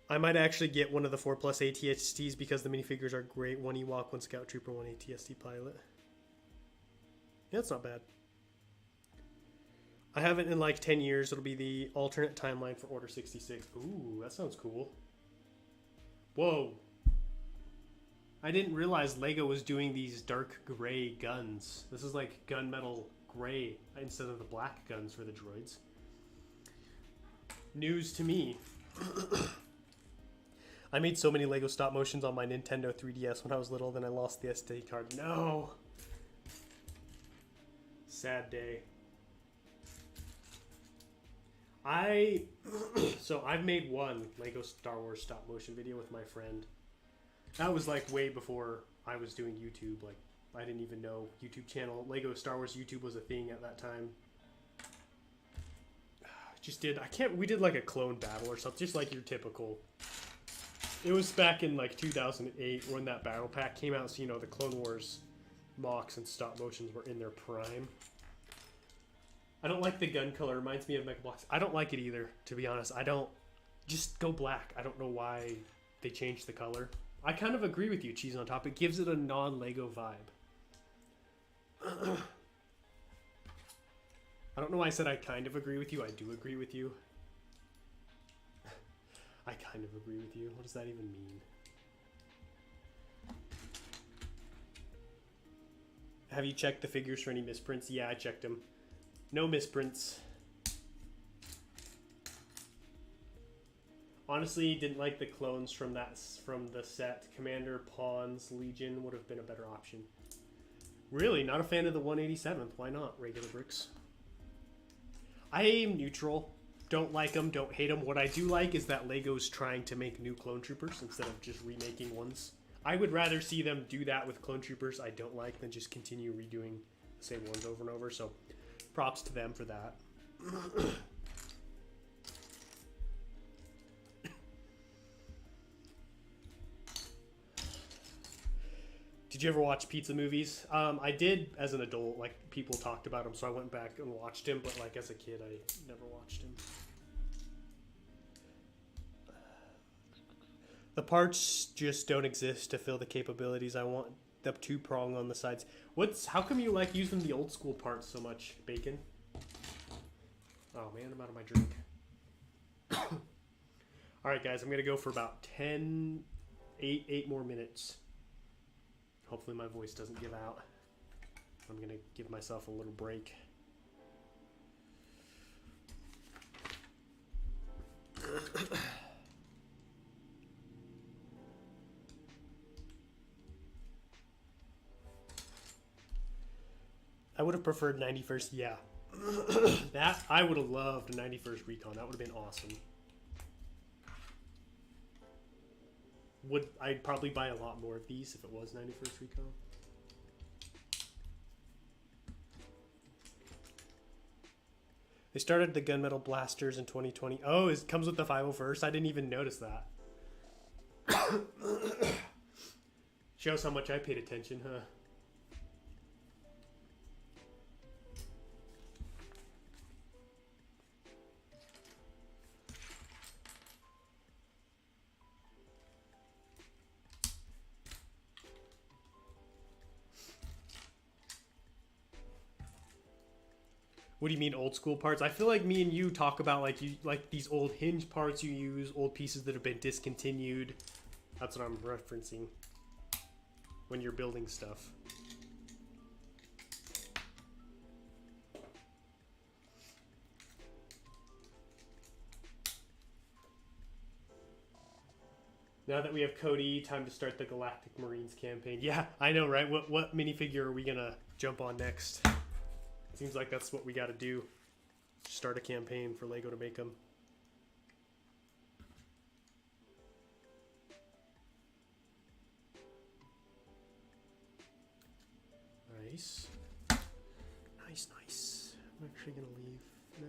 I might actually get one of the 4+ ATSTs because the minifigures are great. 1 Ewok, 1 Scout Trooper, 1 ATST pilot. Yeah, that's not bad. I haven't in like 10 years. It'll be the alternate timeline for Order 66. Ooh, that sounds cool. Whoa. I didn't realize Lego was doing these dark gray guns. This is like gunmetal gray instead of the black guns for the droids. News to me. I made so many Lego stop motions on my Nintendo 3DS when I was little, then I lost the SD card. No! Sad day. So I've made one Lego Star Wars stop motion video with my friend. That was like way before I was doing YouTube. Like, I didn't even know YouTube channel. Lego Star Wars YouTube was a thing at that time. We did like a clone battle or something, just like your typical. It was back in like 2008 when that battle pack came out, so you know, the Clone Wars mocks and stop motions were in their prime. I don't like the gun color. It reminds me of Mega Bloks. I don't like it either, to be honest. I don't. Just go black. I don't know why they changed the color. I kind of agree with you, Cheese on Top. It gives it a non-Lego vibe. I don't know why I said I kind of agree with you. I do agree with you. I kind of agree with you. What does that even mean? Have you checked the figures for any misprints? Yeah, I checked them. No misprints. Honestly, didn't like the clones from the set. Commander, Pawns, Legion would have been a better option. Really, not a fan of the 187th. Why not? Regular bricks. I am neutral. Don't like them, don't hate them. What I do like is that Lego's trying to make new Clone Troopers instead of just remaking ones. I would rather see them do that with Clone Troopers I don't like than just continue redoing the same ones over and over. So props to them for that. Did you ever watch pizza movies? I did as an adult. Like, people talked about them, so I went back and watched him. But like as a kid, I never watched him. The parts just don't exist to fill the capabilities. I want the two-prong on the sides. How come you like using the old school parts so much, Bacon? Oh man, I'm out of my drink. Alright guys, I'm going to go for about 8 more minutes. Hopefully my voice doesn't give out. I'm going to give myself a little break. I would have preferred 91st, yeah. That, I would have loved a 91st Recon. That would have been awesome. I'd probably buy a lot more of these if it was 91st Recon. They started the gunmetal blasters in 2020. Oh, it comes with the 501st? I didn't even notice that. Shows how much I paid attention, huh? What do you mean old school parts? I feel like me and you talk about like these old hinge parts you use, old pieces that have been discontinued. That's what I'm referencing when you're building stuff. Now that we have Cody, time to start the Galactic Marines campaign. Yeah, I know, right? What minifigure are we gonna jump on next? Seems like that's what we got to do. Start a campaign for Lego to make them. Nice. Nice, nice. I'm actually going to leave. Nah.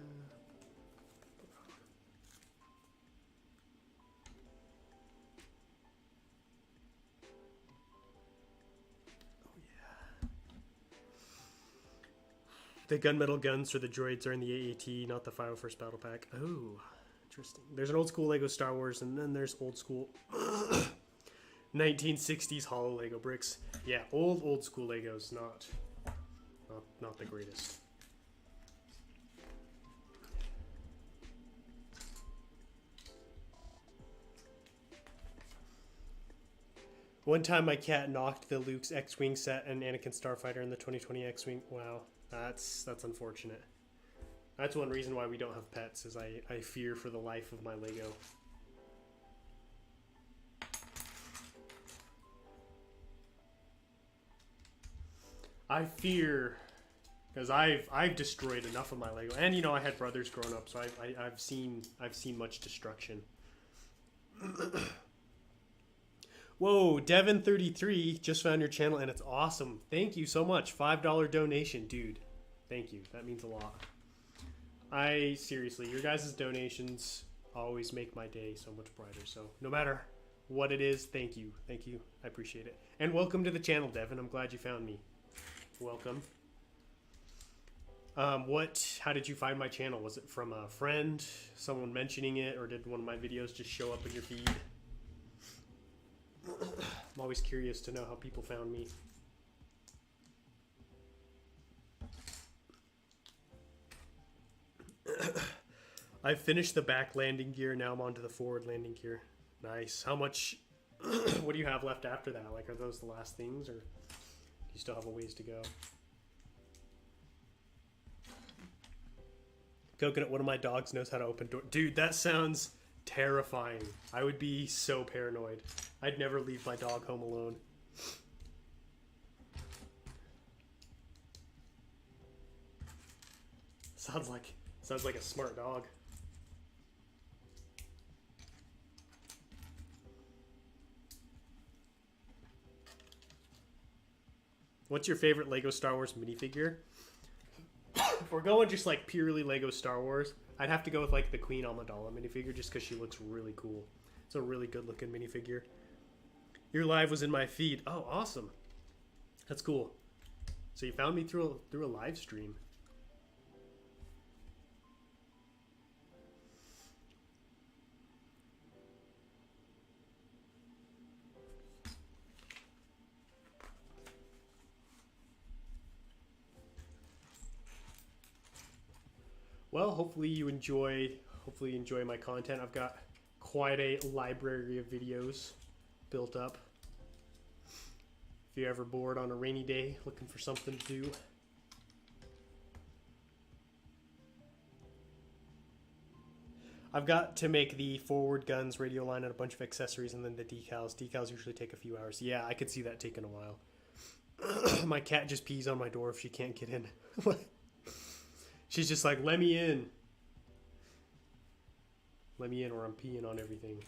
The gunmetal guns for the droids are in the AAT, not the 501st Battle Pack. Oh, interesting. There's an old school Lego Star Wars, and then there's old school 1960s hollow Lego bricks. Yeah, old school Legos, not the greatest. One time my cat knocked the Luke's X-Wing set and Anakin Starfighter in the 2020 X-Wing. Wow. That's unfortunate. That's one reason why we don't have pets, is I fear for the life of my Lego. I fear, because I've destroyed enough of my Lego, and you know I had brothers growing up, so I've seen much destruction. Whoa, Devin33 just found your channel and it's awesome. Thank you so much. $5 donation, dude. Thank you. That means a lot. Seriously, your guys' donations always make my day so much brighter. So no matter what it is, thank you. Thank you. I appreciate it. And welcome to the channel, Devin. I'm glad you found me. Welcome. How did you find my channel? Was it from a friend, someone mentioning it, or did one of my videos just show up in your feed? I'm always curious to know how people found me. I've finished the back landing gear. Now I'm on to the forward landing gear. Nice. How much, what do you have left after that? Like, are those the last things, or do you still have a ways to go? Coconut, one of my dogs knows how to open doors. Dude, that sounds terrifying. I would be so paranoid. I'd never leave my dog home alone. Sounds like a smart dog. What's your favorite Lego Star Wars minifigure? If we're going just like purely Lego Star Wars, I'd have to go with like the Queen Amidala minifigure just because she looks really cool. It's a really good looking minifigure. Your live was in my feed. Oh, awesome. That's cool. So you found me through a live stream. Well, hopefully you enjoy my content. I've got quite a library of videos built up. If you're ever bored on a rainy day looking for something to do. I've got to make the forward guns, radio line, and a bunch of accessories, and then the decals. Decals usually take a few hours. Yeah, I could see that taking a while. My cat just pees on my door if she can't get in. She's just like, let me in. Let me in or I'm peeing on everything.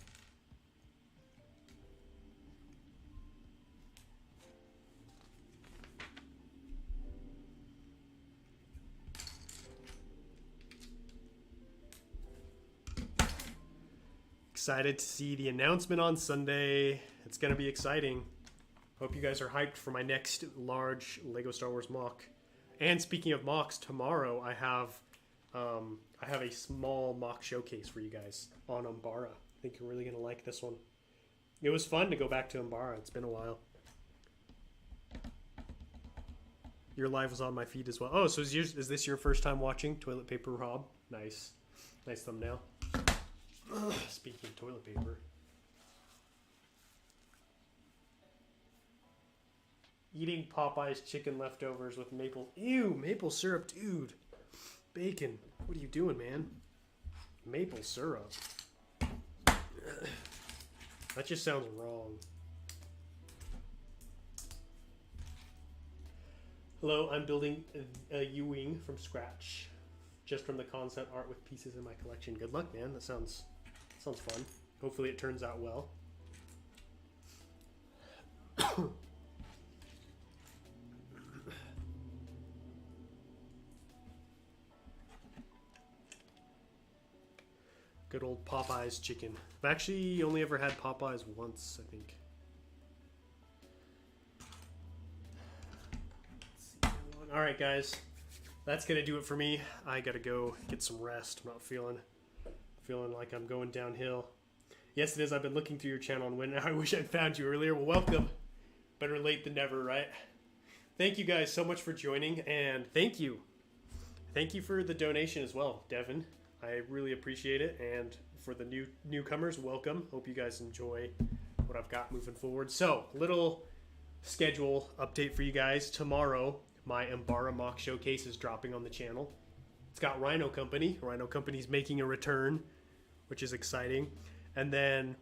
Excited to see the announcement on Sunday. It's going to be exciting. Hope you guys are hyped for my next large Lego Star Wars mock. And speaking of mocks, tomorrow I have a small mock showcase for you guys on Umbara. I think you're really going to like this one. It was fun to go back to Umbara. It's been a while. Your live was on my feed as well. Oh, so is this your first time watching Toilet Paper Rob? Nice. Nice thumbnail. Speaking of toilet paper. Eating Popeye's chicken leftovers with maple... Ew, maple syrup, dude. Bacon. What are you doing, man? Maple syrup. That just sounds wrong. Hello, I'm building a U-wing from scratch. Just from the concept art with pieces in my collection. Good luck, man. That sounds fun. Hopefully it turns out well. Good old Popeye's chicken. I've actually only ever had Popeye's once, I think. Alright, guys. That's going to do it for me. I got to go get some rest. I'm not feeling like I'm going downhill. Yes, it is. I've been looking through your channel and when I wish I'd found you earlier. Well, welcome. Better late than never, right? Thank you guys so much for joining, and thank you. Thank you for the donation as well, Devin. I really appreciate it, and for the newcomers, welcome. Hope you guys enjoy what I've got moving forward. So, little schedule update for you guys. Tomorrow, my Umbara mock showcase is dropping on the channel. It's got Rhino Company. Rhino Company's making a return, which is exciting. And then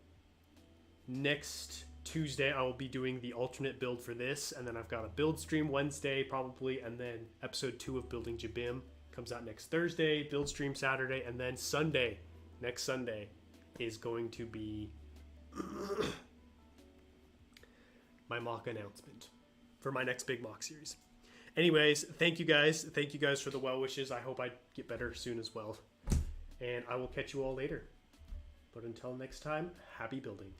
next Tuesday, I will be doing the alternate build for this. And then I've got a build stream Wednesday, probably. And then episode 2 of Building Jabim comes out next Thursday. Build stream Saturday. And then Sunday, next Sunday, is going to be my mock announcement for my next big mock series. Anyways, thank you guys. Thank you guys for the well wishes. I hope I get better soon as well. And I will catch you all later. But until next time, happy building.